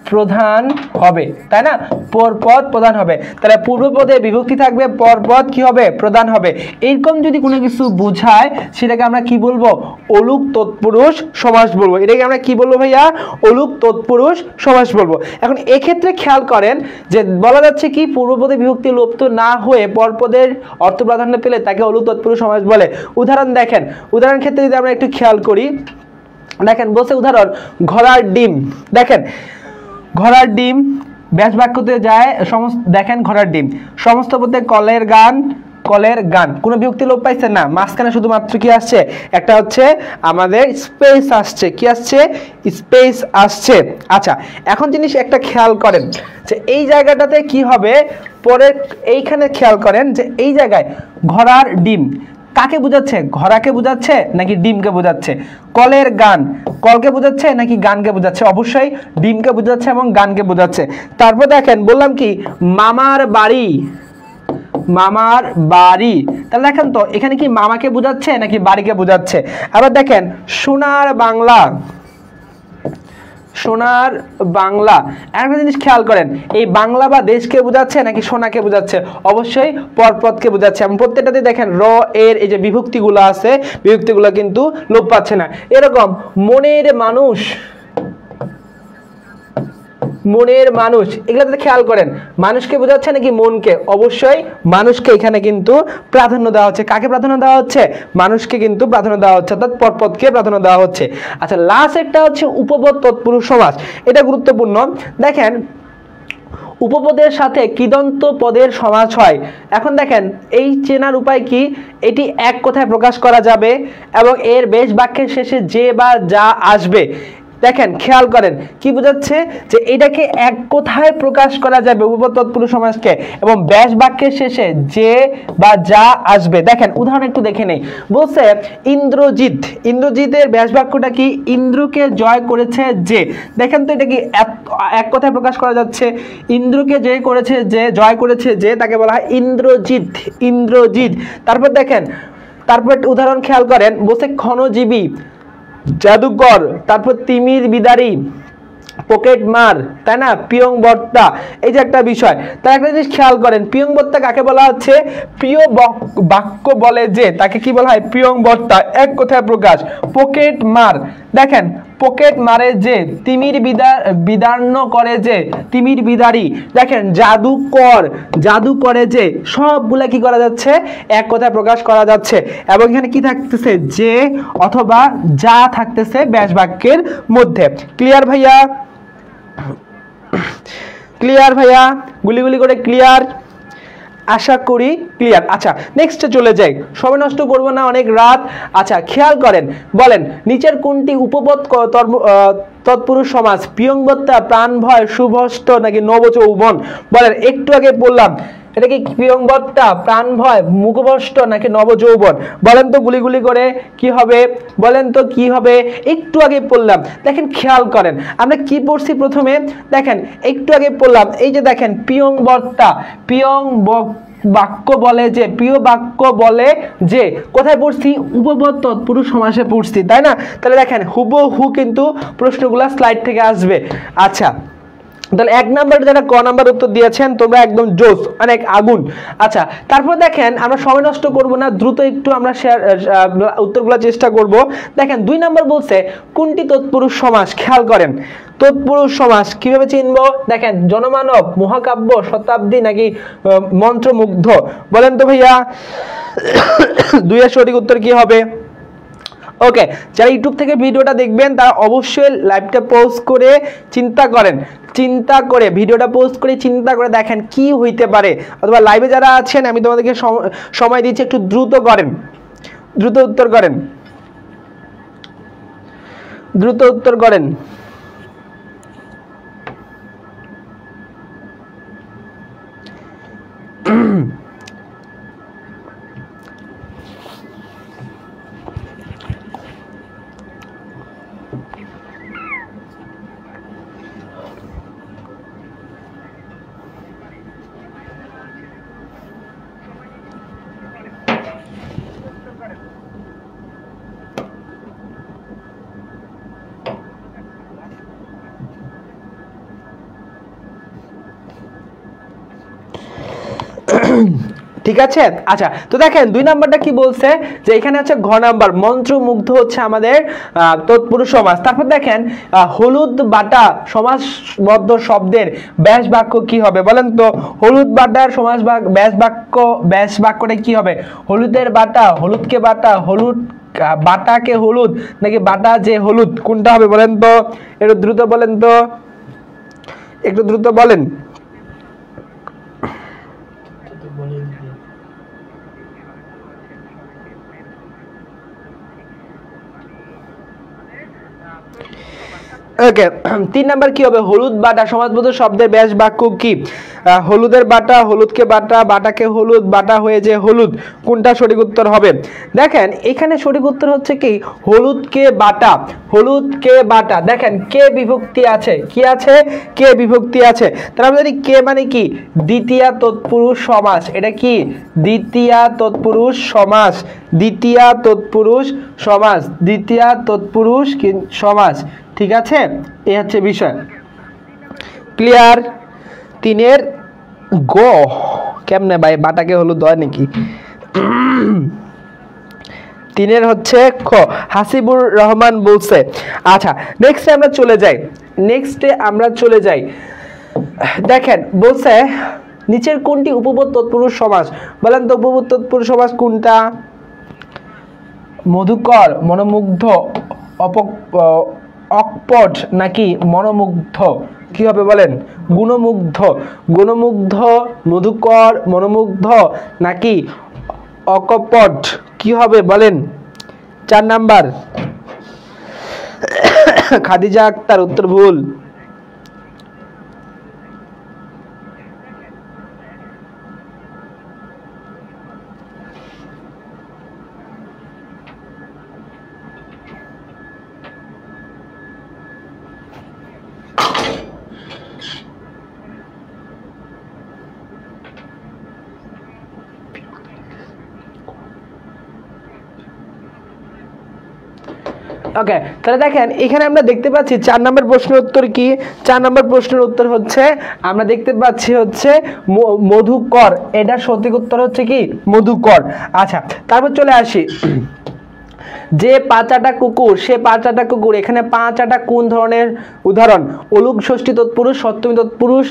প্রধান হবে, তাই না? পরপদ প্রধান হবে। তাহলে পূর্বপদে বিভক্তি থাকবে, পরপদ কি হবে? প্রধান হবে। এরকম যদি কোনো কিছু বোঝায় সেটাকে আমরা কি বলবো? অলুক তৎপুরুষ সমাস বলবো। এটাকে আমরা কি বলবো ভাইয়া? অলুক তৎপুরুষ সমাস বলবো। এখন এক্ষেত্রে খেয়াল করেন যে বলা যাচ্ছে কি পূর্বপদে বিভক্তি লুপ্ত না হয়ে পরপদের অর্থ প্রাধান্য পেলে তাকে অলুক তৎপুরুষ সমাস বলে। উদাহরণ দেখেন, উদাহরণ ক্ষেত্রে যদি আমরা একটু খেয়াল করি, দেখেন বলছে উদাহরণ ঘোড়ার ডিম। দেখেন ঘোড়ার ডিম ব্যাস বাক্যতে যায় সমস্ত, দেখেন ঘোড়ার ডিম সমস্ত পদে কলের গান, কলের গান, কোনো বিভক্তি লোপ পাইছে না, মাঝখানে শুধুমাত্র কি আসছে? একটা হচ্ছে আমাদের স্পেস আসছে। কি আসছে? স্পেস আসছে। আচ্ছা, এখন জিনিস একটা খেয়াল করেন যে এই জায়গাটাতে কি হবে, পরে এইখানে খেয়াল করেন যে এই জায়গায় ঘোড়ার ডিম কাকে বোঝাচ্ছে? ঘোড়াকে বোঝাচ্ছে নাকি ডিমকে বোঝাচ্ছে? কলের গান কলকে বোঝাচ্ছে নাকি গানকে বোঝাচ্ছে? অবশ্যই ডিমকে বোঝাচ্ছে এবং গানকে বোঝাচ্ছে। তারপর দেখেন বললাম কি মামার বাড়ি, মামার বাড়ি। তাহলে দেখেন তো এখানে কি মামাকে বোঝাচ্ছে নাকি বাড়িকে বোঝাচ্ছে? আবার দেখেন সোনার বাংলা, সোনার বাংলা। একটা জিনিস খেয়াল করেন, এই বাংলা বা দেশকে বোঝাচ্ছে নাকি সোনাকে বোঝাচ্ছে? অবশ্যই পরপদকে বোঝাচ্ছে। এবং প্রত্যেকটাতে দেখেন র এর এই যে বিভক্তিগুলো আছে, বিভক্তিগুলো কিন্তু লোপ পাচ্ছে না। এরকম মনের মানুষ, মনের মানুষ, এগুলোতে খেয়াল করেন মানুষকে বোঝাচ্ছে নাকি মনকে? অবশ্যই মানুষকে এখানে কিন্তু প্রাধান্য দেওয়া হচ্ছে। কাকে প্রাধান্য দেওয়া হচ্ছে? মানুষকে কিন্তু প্রাধান্য দেওয়া হচ্ছে, অর্থাৎ পরপদকে প্রাধান্য দেওয়া হচ্ছে। আচ্ছা, লাস্ট একটা হচ্ছে উপপদ তৎপুরুষ সমাস। এটা গুরুত্বপূর্ণ। দেখেন উপপদের সাথে কৃদন্ত পদের সমাস হয়। এখন দেখেন এই চেনার উপায় কি? এটি এক কথায় প্রকাশ করা যাবে এবং এর বেশ বাক্যের শেষে যে বা যা আসবে। দেখেন খেয়াল করেন কি বোঝাচ্ছে, যে এটাকে এক কথায় প্রকাশ করা যাবে উপপদ তৎপুরুষ সমাসকে, এবং ব্যাস বাক্যের শেষে যে বা যা আসবে। দেখেন উদাহরণ একটু দেখে নেই। বলছে ইন্দ্রজিৎ, ইন্দ্রজিতের ব্যাস বাক্যটা কি? ইন্দ্রকে জয় করেছে যে। দেখেন তো এটা কি এক কথায় প্রকাশ করা যাচ্ছে? ইন্দ্রকে জয় করেছে যে, জয় করেছে যে, তাকে বলা হয় ইন্দ্রজিৎ, ইন্দ্রজিৎ। তারপর দেখেন, তারপর উদাহরণ খেয়াল করেন, বলছে ক্ষণজীবী, জাদুকর, তারপর তিমির বিদারী, পকেট মার, তাই না? পিয়ং বর্তা, এই যে একটা বিষয়। তার একটা জিনিস খেয়াল করেন, পিয়ং বর্তা কাকে বলা হচ্ছে? প্রিয় বাক্য বলে যে, তাকে কি বলা হয়? পিয়ং বর্তা, এক কথায় প্রকাশ। পকেট মার, দেখেন পকেট মারে যে, তিমির বিদার্ণ করে যে, তিমির বিদারী। দেখেন জাদুকর, জাদু করে যে, সবগুলা কি করা যাচ্ছে? এক কথায় প্রকাশ করা যাচ্ছে। এবং এখানে কি থাকতেছে? যে অথবা যা থাকতেছে ব্যাস বাক্যের মধ্যে। ক্লিয়ার ভাইয়া? ক্লিয়ার ভাইয়া? গুলি গুলি করে ক্লিয়ার? আশা করি ক্লিয়ার। আচ্ছা, নেক্সটে চলে যাই, সময় নষ্ট করব না, অনেক রাত। আচ্ছা, খেয়াল করেন, বলেন নিচের কোনটি উপপদ তৎপুরুষ সমাস? পিয়ংবত্তা, প্রাণ ভয়, শুভষ্ট নাকি নবচৌবন? বলেন, একটু আগে বললাম এটা কি পিয়ংবত্তা, প্রাণভয়, মুখভষ্ট নাকি নবযৌবন? বলেন তো গুলি করে কি হবে, বলেন তো কি হবে? একটু আগে পড়লাম, দেখেন খেয়াল করেন আমরা কি পড়ছি প্রথমে, দেখেন একটু আগে পড়লাম, এই যে দেখেন পিয়ংবত্তা, বাক্য বলে যে, প্রিয় বাক্য বলে যে, কোথায় পড়ছি? উপপদ তৎপুরুষ সমাসে পড়ছি, তাই না? তাহলে দেখেন হুবহু কিন্তু প্রশ্নগুলো স্লাইড থেকে আসবে। আচ্ছা, তাহলে 1 নাম্বার যারা ক নাম্বার উত্তর দিয়েছেন তোমরা একদম জোশ, অনেক আগুন। আচ্ছা, তারপর দেখেন আমরা সময় নষ্ট করব না, দ্রুত একটু আমরা উত্তরগুলো চেষ্টা করব। দেখেন 2 নাম্বার বলছে কোনটি তৎপুরুষ সমাস? খেয়াল করেন, তৎপুরুষ সমাস কিভাবে চিনবো? দেখেন জনমানব, মহাকাব্য, শতাব্দী নাকি মন্ত্রমুগ্ধ? বলেন তো ভাইয়া 2 এর সঠিক উত্তর কি হবে? ওকে, যারা ইউটিউব থেকে ভিডিওটা দেখবেন তারা অবশ্যই লাইভটা পজ করে চিন্তা করেন, চিন্তা করে ভিডিওটা পোস্ট করে চিন্তা করে দেখেন কি হইতে পারে। অথবা লাইভে যারা আছেন আমি তোমাদেরকে সময় দিচ্ছি, একটু দ্রুত করেন, দ্রুত উত্তর করেন, দ্রুত উত্তর করেন। ঠিক আছে। আচ্ছা, তো দেখেন 2 নাম্বারটা কি বলছে যে এখানে হচ্ছে ঘ নাম্বার মন্ত্রমুগ্ধ হচ্ছে আমাদের তৎপুরুষ সমাস। তারপর দেখেন হলুদ বাটা সমাসবদ্ধ শব্দের ব্যাস বাক্য কি হবে? বলেন তো হলুদ বাটার সমাস ব্যাস বাক্যটা কি হবে? হলুদের বাটা, হলুদকে বাটা, হলুদ বাটাকে হলুদ নাকি বাটা যে হলুদ, কোনটা হবে বলেন তো? একটু দ্রুত বলেন তো, একটু দ্রুত বলেন। ওকে, 3 নাম্বার কি হবে? হলুদ বাটা সমাসবদ্ধ শব্দের ব্যাস বাক্য কি? হলুদের বাটা, হলুদকে বাটা, বাটাকে হলুদ, বাটা হয়ে যে হলুদ, কোনটা সঠিক উত্তর হবে? দেখেন এখানে সঠিক উত্তর হচ্ছে কি হলুদকে বাটা, হলুদকে বাটা। দেখেন কে বিভক্তি আছে, কি আছে? কে বিভক্তি আছে। তাহলে আমরা জানি কে মানে কি দ্বিতীয়া তৎপুরুষ সমাস। এটা কি দ্বিতীয়া তৎপুরুষ সমাস, দ্বিতীয়া তৎপুরুষ সমাস, দ্বিতীয়া তৎপুরুষ সমাস। ঠিক আছে, এই হচ্ছে বিষয়। ক্লিয়ার? 3 এর গ কেমনে ভাই বাটাকে হলুদ হয় নাকি? 3 এর হচ্ছে খ হাসিবুর রহমান বলছে। আচ্ছা, নেক্সটে আমরা চলে যাই, দেখেন বলছে নিচের কোনটি উপপদ তৎপুরুষ সমাস? বলেন তো উপপদ তৎপুরুষ সমাস কোনটা? মধুকর, মনোমুগ্ধ, অকপট নাকি মনোমুগ্ধ? কি হবে বলেন? গুণমুগ্ধ, গুণমুগ্ধ, মধুকর, মনোমুগ্ধ নাকি অকপট? কি হবে বলেন? 4 নাম্বার খাদিজা আক্তার, উত্তর ভুল। ওকে, তাহলে দেখেন এখানে আমরা দেখতে পাচ্ছি 4 নম্বর প্রশ্নের উত্তর কি? 4 নম্বর প্রশ্নের উত্তর হচ্ছে আমরা দেখতে পাচ্ছি হচ্ছে মধুকর। এটা সঠিক উত্তর হচ্ছে কি মধুকর। আচ্ছা, তারপর চলে আসি যে পাঁচাটা কুকুর, সে পাঁচাটা কুকুর, এখানে পাঁচাটা কোন ধরনের উদাহরণ? অলুক ষষ্ঠী তৎপুরুষ, সপ্তমী তৎপুরুষ,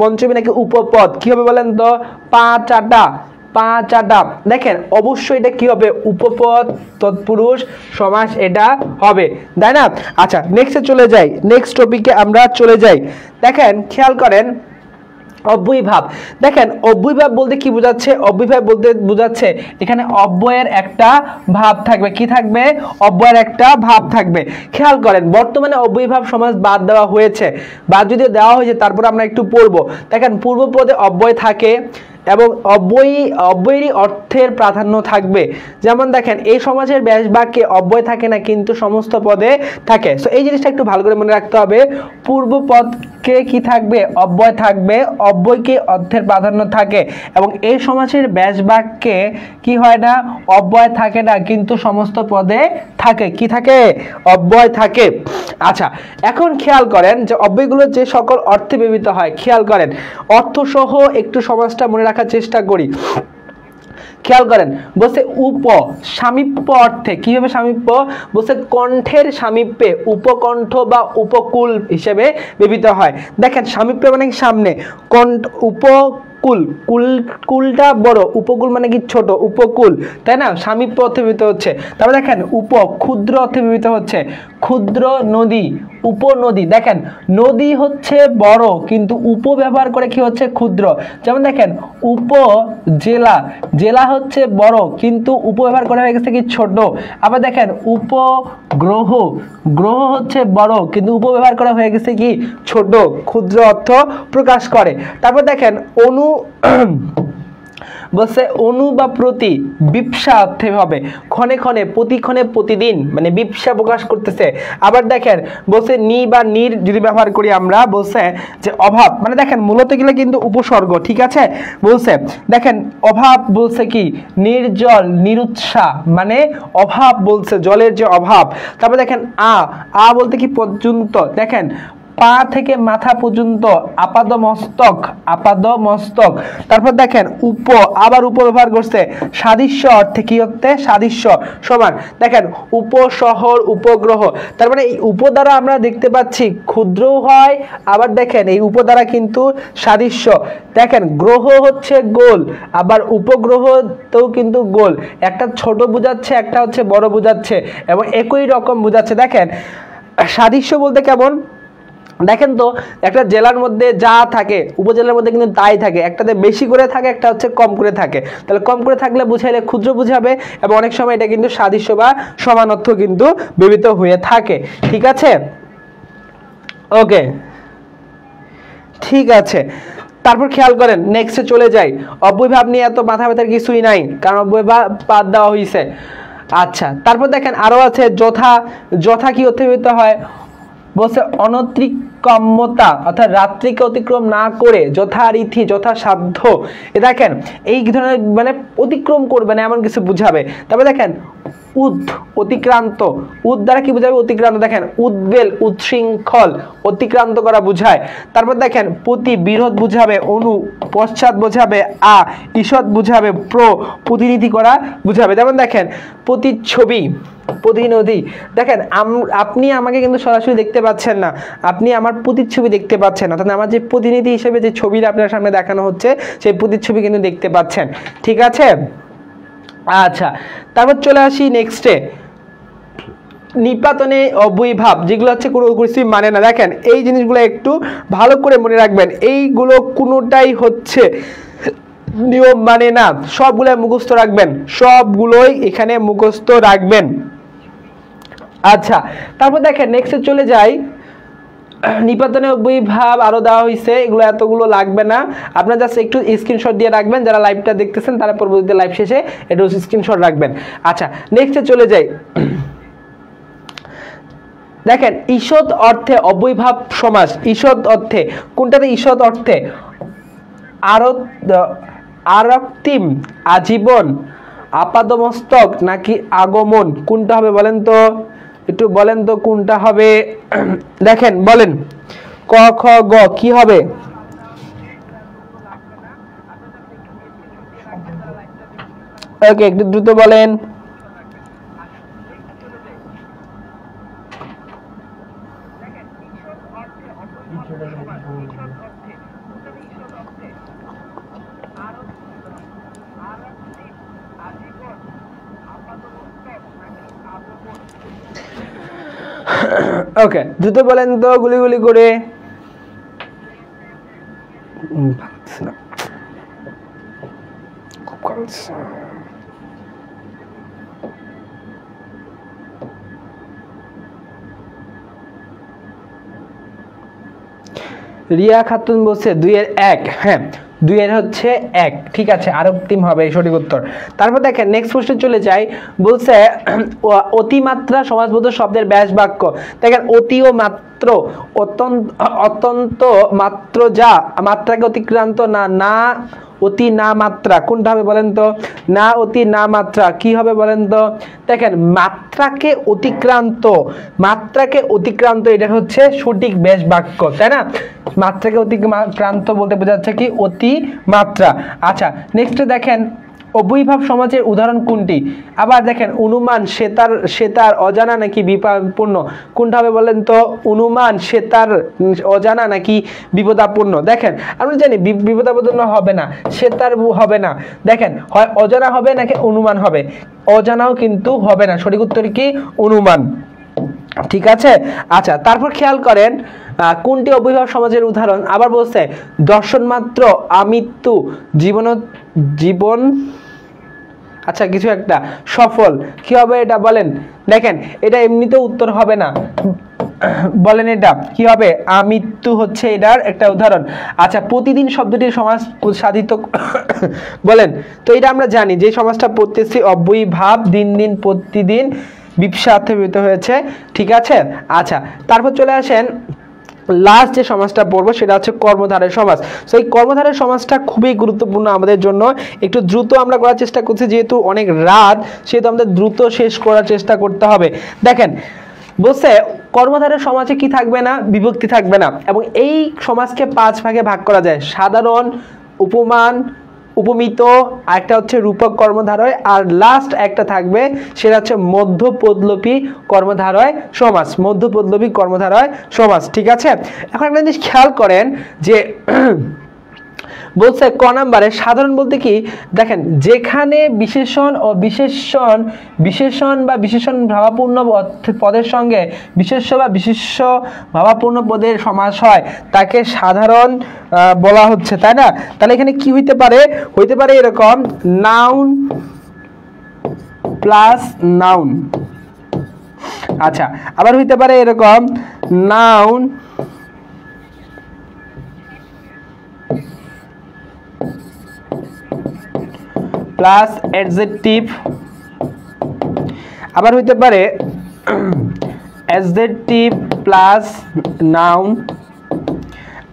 পঞ্চমী নাকি উপপদ? কি হবে বলেন তো? পাঁচাটা, পাঁচাটা। দেখেন অবশ্যই এটা কি হবে? উপপদ তৎপুরুষ সমাস এটা হবে, তাই না? আচ্ছা, নেক্সটে চলে যাই, নেক্সট টপিকে আমরা চলে যাই। দেখেন খেয়াল করেন অব্যয়ীভাব, দেখেন অব্যয়ীভাব বলতে কি বোঝাচ্ছে? অব্যয়ীভাব বলতে বোঝাচ্ছে এখানে অব্যয়ের একটা ভাব থাকবে। কি থাকবে? অব্যয়ের একটা ভাব থাকবে। খেয়াল করেন বর্তমানে অব্যয়ীভাব সমাস বাদ দেওয়া হয়েছে, বাদ যদি দেওয়া হয়েছে তারপর আমরা একটু পড়বো। দেখেন পূর্বপদে অব্যয় থাকে এবং অব্যয়েরই অর্থের প্রাধান্য থাকবে। যেমন দেখেন এই সমাজের ব্যাস বাক্যে অব্যয় থাকে না কিন্তু সমস্ত পদে থাকে। সো এই জিনিসটা একটু ভালো করে মনে রাখতে হবে। পূর্বপদকে কি থাকবে? অব্যয় থাকবে, অব্যয়কে অর্থের প্রাধান্য থাকে এবং এই সমাজের ব্যাস বাক্যে কি হয় না? অব্যয় থাকে না কিন্তু সমস্ত পদে থাকে। কি থাকে? অব্যয় থাকে। আচ্ছা, এখন খেয়াল করেন যে অব্যয়গুলো যে সকল অর্থে ব্যবহৃত হয়, খেয়াল করেন অর্থ সহ একটু সমাজটা মনে রাখার চেষ্টা করি। খেয়াল করেন বলছে উপ সামীপ্য অর্থে। কিভাবে সামীপ্য? বলছে কণ্ঠের সামীপ্যে উপকণ্ঠ বা উপকূল হিসেবে ব্যবহৃত হয়। দেখেন সামীপ্য মানে সামনে, কণ্ঠ উপকূল, কুলটা বড়, উপকূল মানে কি ছোট, উপকূল, তাই না? সামীপ্য অর্থে ব্যবহৃত হচ্ছে। তারপর দেখেন ক্ষুদ্র অর্থে ব্যবহৃত হচ্ছে। ক্ষুদ্র নদী, উপনদী। দেখেন নদী হচ্ছে বড় কিন্তু ব্যবহার করে কি হচ্ছে? ক্ষুদ্র। যেমন দেখেন উপজেলা, জেলা হচ্ছে বড় কিন্তু ব্যবহার করা হয়ে গেছে কি? ছোট। আবার দেখেন উপগ্রহ, গ্রহ হচ্ছে বড় কিন্তু ব্যবহার করা হয়ে গেছে কি? ছোট। ক্ষুদ্র অর্থ প্রকাশ করে। তারপর দেখেন অনু বলছে অনু বা প্রতি, বিপসা অর্থে হবে ক্ষণে ক্ষণে, প্রতিক্ষণে, প্রতিদিন, মানে বিপসা প্রকাশ করতেছে। আবার দেখেন বলছে নি বা নির যদি ব্যবহার করি আমরা, বলছে যে অভাব, মানে দেখেন মূলত গেলে কিন্তু উপসর্গ, ঠিক আছে? বলছে দেখেন অভাব বলছে কি? নির্জল, নিরুৎসাহ, মানে অভাব বলছে জলের যে অভাব। তারপর দেখেন আ বলতে কি? পর্যন্ত। দেখেন পা থেকে মাথা পর্যন্ত, আপাদ মস্তক, আপাদ মস্তক। তারপর দেখেন আবার ব্যবহার করছে সাদৃশ্য অর্থে। কি অর্থে? সাদৃশ্য, সমান। দেখেন উপশহর, উপগ্রহ। তার মানে এই দ্বারা আমরা দেখতে পাচ্ছি ক্ষুদ্রও হয়, আবার দেখেন এই দ্বারা কিন্তু সাদৃশ্য। দেখেন গ্রহ হচ্ছে গোল, আবার উপগ্রহতেও কিন্তু গোল, একটা ছোট বোঝাচ্ছে একটা হচ্ছে বড় বোঝাচ্ছে এবং একই রকম বোঝাচ্ছে। দেখেন সাদৃশ্য বলতে কেমন? দেখেন তো একটা জেলার মধ্যে যা থাকে উপজেলার মধ্যে কিন্তু তাই থাকে, একটাতে বেশি করে থাকে একটা হচ্ছে কম করে থাকে। তাহলে কম করে থাকলে বুঝাইলে ক্ষুদ্র বুঝাবে এবং অনেক সময় এটা কিন্তু সাদৃশ্য বা সমান অর্থ কিন্তু ব্যবহৃত হয়ে থাকে। ঠিক আছে? ওকে, ঠিক আছে। তারপর খেয়াল করেন নেক্সটে চলে যাই। অব্যয়ভাব নিয়ে এত মাথা ব্যথার কিছুই নাই কারণ অব্যয়ভাব বাদ দেওয়া হয়েছে। আচ্ছা, তারপর দেখেন আরো আছে যথা। যথা কি অর্থে ব্যবহৃত হয়? বলছে অনতিক্রম্যতা, অর্থাৎ রাত্রিকে অতিক্রম না করে, যথারীতি, যথাসাধ্য। দেখেন এই ধরনের মানে অতিক্রম করবে না এমন কিছু বুঝাবে। তারপরে দেখেন অতিক্রান্ত, দ্বারা কি বুঝাবে? অতিক্রান্ত। দেখেন উদ্বেল, উচ্ছৃঙ্খল, অতিক্রান্ত করা বুঝায়। তারপর দেখেন প্রতি, বিরোধ বুঝাবে। অনু, পশ্চাৎ বুঝাবে। ঈষৎ বুঝাবে। প্রতিনিধি করা বুঝাবে। যেমন দেখেন প্রতিচ্ছবি, প্রতিনিধি। দেখেন আপনি আমাকে কিন্তু সরাসরি দেখতে পাচ্ছেন না, আপনি আমার প্রতিচ্ছবি দেখতে পাচ্ছেন, অর্থাৎ আমার যে প্রতিনিধি হিসেবে যে ছবিটা আপনার সামনে দেখানো হচ্ছে সেই প্রতিচ্ছবি কিন্তু দেখতে পাচ্ছেন। ঠিক আছে? আচ্ছা, তারপর চলে আসি নেক্সটে। নিপাতনে অব্যয়ীভাব যেগুলো হচ্ছে কোনো কিছু মানে না। দেখেন এই জিনিসগুলো একটু ভালো করে মনে রাখবেন, এইগুলো কোনোটাই হচ্ছে নিয়ম মানে না, সবগুলো মুখস্থ রাখবেন, সবগুলোই এখানে মুখস্থ রাখবেন। আচ্ছা, তারপর দেখেন নেক্সটে চলে যাই। নিপাতনে অব্যয়ীভাব আরো দেওয়া হয়েছে, এগুলো এতগুলো লাগবে না, আপনারা জাস্ট একটু স্ক্রিনশট দিয়ে রাখবেন। যারা লাইভটা দেখতেছেন তারা পরবর্তীতে লাইভ শেষে একটু স্ক্রিনশট রাখবেন। আচ্ছা, নেক্সটে চলে যাই। দেখেন ঈষৎ অর্থে অব্যয়ীভাব সমাস, ঈষৎ অর্থে কোনটাতে? ঈষৎ অর্থে আরক্তিম, আজীবন, আপাদমস্তক নাকি আগমন, কোনটা হবে বলেন তো? একটু বলেন তো কোনটা হবে? দেখেন বলেন ক খ গ কি হবে? ওকে, একটু দ্রুত বলেন। ওকে, দ্রুত বলেন তো গুলি গুলি করে। রিয়া খাতুন বলছে 2 এর 1, হ্যাঁ 2 এর হচ্ছে 1, ঠিক আছে, আরক্তিম হবে সঠিক উত্তর। তারপর দেখেন নেক্সট প্রশ্নে চলে যাই, বলছে অতিমাত্রা সমাসবদ্ধ শব্দের ব্যাস বাক্য। দেখেন অতি ও মাত্র, অত্যন্ত মাত্র যা, মাত্রাকে অতিক্রান্ত না, না অতি না মাত্রা, কোনটা হবে বলেন তো? না অতি না মাত্রা কি হবে বলেন তো? দেখেন মাত্রাকে অতিক্রান্ত, মাত্রাকে অতিক্রান্ত এটা হচ্ছে সঠিক ব্যাস বাক্য, তাই না? মাত্রাকে অতিক্রান্ত বলতে বোঝাচ্ছে কি অতি মাত্রা। আচ্ছা নেক্সট দেখেন অবৈভাব সমাজের উদাহরণ কোনটি? আবার দেখেন অনুমান সে তার অজানা নাকি বিপদাপূর্ণ, কোনটা হবে বলেন তো? অনুমান সে তার অজানা নাকি বিপদাপূর্ণ। দেখেন আমরা জানি বিপদাপূর্ণ হবে না, সে তার হবে না, দেখেন হয় অজানা হবে নাকি অনুমান হবে, অজানাও কিন্তু হবে না, সঠিক উত্তর কি অনুমান, ঠিক আছে। আচ্ছা তারপর খেয়াল করেন কোনটি অবৈভাব সমাজের উদাহরণ? আবার বলছে দর্শন মাত্র আমৃত্যু জীবন, আচ্ছা কিছু একটা সফল, কি হবে এটা বলেন? দেখেন এটা এমনিতেও উত্তর হবে না, বলেন এটা কি হবে? আমৃত্যু হচ্ছে এটার একটা উদাহরণ। আচ্ছা প্রতিদিন শব্দটির সমাস সাধিত বলেন তো? এটা আমরা জানি যে সমাজটা পড়তেছি অব্যয়ভাব, দিন দিন প্রতিদিন বিপসার্থে ব্যবহৃত হয়েছে, ঠিক আছে। আচ্ছা তারপর চলে আসেন লাস্ট যে সমাজটা পড়বো সেটা হচ্ছে কর্মধারয় সমাজ। সো এই কর্মধারয় সমাজটা খুবই গুরুত্বপূর্ণ আমাদের জন্য, একটু দ্রুত আমরা করার চেষ্টা করছি, যেহেতু অনেক রাত সেহেতু আমাদের দ্রুত শেষ করার চেষ্টা করতে হবে। দেখেন বলছে কর্মধারয় সমাজে কি থাকবে না? বিভক্তি থাকবে না, এবং এই সমাজকে 5 ভাগে ভাগ করা যায়, সাধারণ, উপমান, উপমিত, একটা হচ্ছে রূপক কর্মধারয়, আর লাস্ট একটা থাকবে সেটা হচ্ছে মধ্যপদলোপী কর্মধারয় সমাস, মধ্যপদলোপী কর্মধারয় সমাস, ঠিক আছে। এখন একটা জিনিস খেয়াল করেন যে বলছে ক নাম্বারে সাধারণ বলতে কি? দেখেন যেখানে বিশেষণ ও বিশেষণ বা বিশেষণ ভাবাপূর্ণ পদের সঙ্গে বিশেষ্য বা বিশেষ্য ভাবাপূর্ণ পদের সমাস হয় তাকে সাধারণ বলা হচ্ছে, তাই না? তাহলে এখানে কি হইতে পারে? হইতে পারে এরকম নাউন প্লাস নাউন, আচ্ছা আবার হইতে পারে এরকম নাউন প্লাস অ্যাডজেক্টিভ, আবার হইতে পারে অ্যাডজেক্টিভ প্লাস নাউন,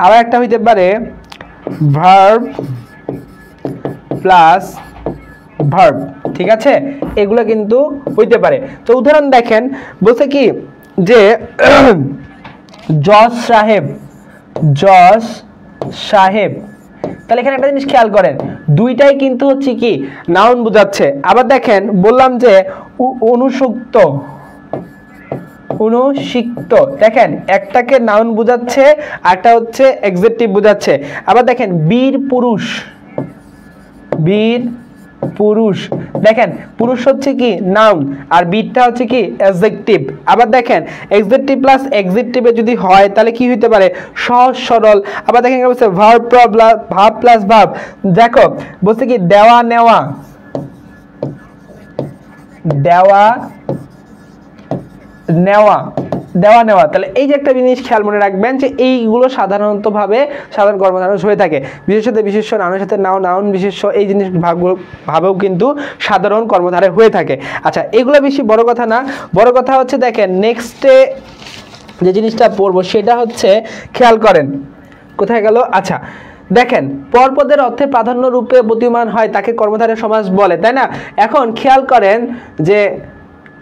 আবার একটা হইতে পারে ভার্ব প্লাস ভার্ব, ঠিক আছে। এগুলো কিন্তু হইতে পারে। তো উদাহরণ দেখেন বলছে কি যে জজ সাহেব, তাহলে এখানে একটা জিনিস খেয়াল করেন দুইটাই কিন্তু হচ্ছে কি নাউন বোঝাচ্ছে। আবার দেখেন বললাম যে অনুসিক্ত, দেখেন একটাকে নাউন বোঝাচ্ছে আরটা হচ্ছে অ্যাডজেক্টিভ বোঝাচ্ছে। আবার দেখেন বীর পুরুষ, দেখেন পুরুষ হচ্ছে কি নাউন আর বীরটা হচ্ছে কি অ্যাডজেক্টিভ। আবার দেখেন অ্যাডজেক্টিভ প্লাস অ্যাডজেক্টিভে যদি হয় তাহলে কি হইতে পারে? সহজ সরল। আবার দেখেন বলছে ভার্ব প্লাস ভার্ব, দেখো বলছে কি দেওয়া নেওয়া, তাহলে এই যে একটা জিনিস খেয়াল মনে রাখবেন যে এইগুলো সাধারণ কর্মধারয় হয়ে থাকে, বিশেষের সাথে বিশেষ্য, নাউনের সাথে নাউন বিশেষ্য, এই জিনিস ভাবেও কিন্তু সাধারণ কর্মধারয় হয়ে থাকে। আচ্ছা এগুলো বেশি বড় কথা না, বড় কথা হচ্ছে দেখেন নেক্সটে যে জিনিসটা পড়বো সেটা হচ্ছে খেয়াল করেন কোথায় গেল। আচ্ছা দেখেন পরপদের অর্থে প্রাধান্য রূপে প্রতীয়মান হয় তাকে কর্মধারয় সমাস বলে, তাই না? এখন খেয়াল করেন যে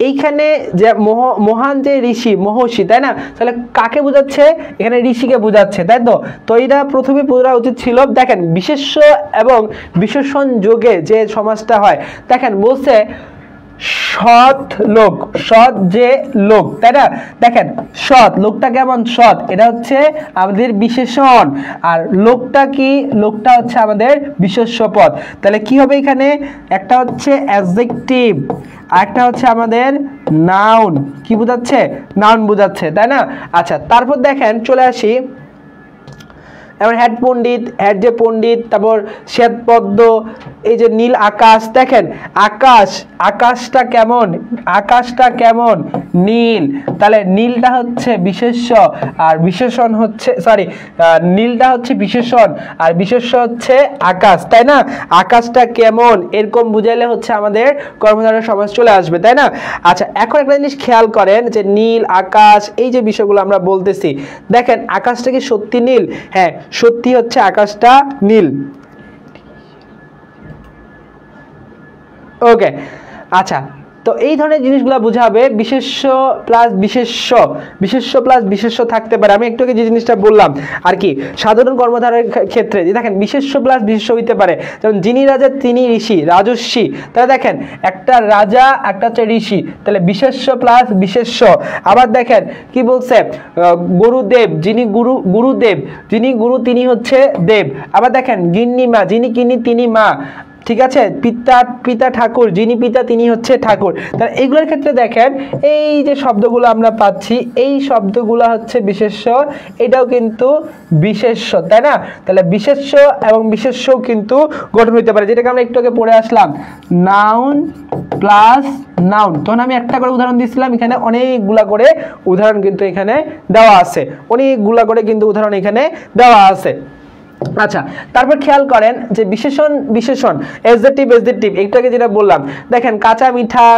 এইখানে যে মহান যে ঋষি মহর্ষি, তাই না? তাহলে কাকে বোঝাচ্ছে? এখানে ঋষিকে বোঝাচ্ছে, তাই তো? তো এটা প্রথমে বোঝা উচিত ছিল। দেখেন বিশেষ্য এবং বিশেষণ যোগে যে সমাসটা হয়, দেখেন বলছে সৎ যে লোক, তাই না? দেখেন সৎ লোকটা কেমন? সৎ, এটা হচ্ছে আমাদের বিশেষণ, আর লোকটা কি? লোকটা হচ্ছে আমাদের বিশেষ্য পদ। তাহলে কি হবে এখানে? একটা হচ্ছে অ্যাডজেক্টিভ আর একটা হচ্ছে আমাদের নাউন, কি বোঝাচ্ছে? নাউন বোঝাচ্ছে, তাই না? আচ্ছা তারপর দেখেন চলে আসি এবার হেড যে পণ্ডিত, তারপর শ্বেত পদ্ম, এই যে নীল আকাশ, দেখেন আকাশটা কেমন নীল, তাহলে নীলটা হচ্ছে বিশেষ্য আর বিশেষণ হচ্ছে নীলটা হচ্ছে বিশেষণ আর বিশেষ্য হচ্ছে আকাশ, তাই না? আকাশটা কেমন এরকম বুঝাইলে হচ্ছে আমাদের কর্মধারয় সমাস চলে আসবে, তাই না? আচ্ছা, এখন একটা জিনিস খেয়াল করেন যে নীল আকাশ এই যে বিষয়গুলো আমরা বলতেছি, দেখেন আকাশটা কি সত্যি নীল? হ্যাঁ, সত্যি হচ্ছে আকাশটা নীল। ওকে, আচ্ছা, তো এই ধরনের জিনিসগুলো বোঝাবে বিশেষ্য প্লাস বিশেষ্য, বিশেষ্য প্লাস বিশেষ্য থাকতে পারে। আমি একটু আগে যে জিনিসটা বললাম আর কি, সাধারণ কর্মধারয়ের ক্ষেত্রে দেখেন বিশেষ্য প্লাস বিশেষ্য হইতে পারে, যেমন যিনি রাজা তিনি ঋষি, রাজস্বী, তাহলে দেখেন একটা রাজা একটা হচ্ছে ঋষি, তাহলে বিশেষ্য প্লাস বিশেষ্য। আবার দেখেন কি বলছে, গুরুদেব, যিনি গুরুদেব, যিনি গুরু তিনি হচ্ছে দেব। আবার দেখেন গিন্নিমা, যিনি গিন্নি তিনি মা, ঠিক আছে? পিতা ঠাকুর, যিনি পিতা তিনি হচ্ছে ঠাকুর। তাহলে এইগুলোর ক্ষেত্রে দেখেন এই যে শব্দগুলো আমরা পাচ্ছি, এই শব্দগুলো হচ্ছে বিশেষ্য, এটাও কিন্তু বিশেষ্য, তাই না? তাহলে বিশেষ্য এবং বিশেষ্যও কিন্তু গঠন হইতে পারে, যেটাকে আমরা একটু আগে পড়ে আসলাম, নাউন প্লাস নাউন। তখন আমি একটা করে উদাহরণ দিয়েছিলাম, এখানে অনেকগুলা করে উদাহরণ কিন্তু এখানে দেওয়া আছে, অনেকগুলা করে কিন্তু উদাহরণ এখানে দেওয়া আছে। আচ্ছা, তারপর খেয়াল করেন যে বিশেষণ বিশেষণ এডজেক্টিভ এডজেক্টিভ একটু আগে যেটা বললাম, দেখেন কাঁচা মিঠা,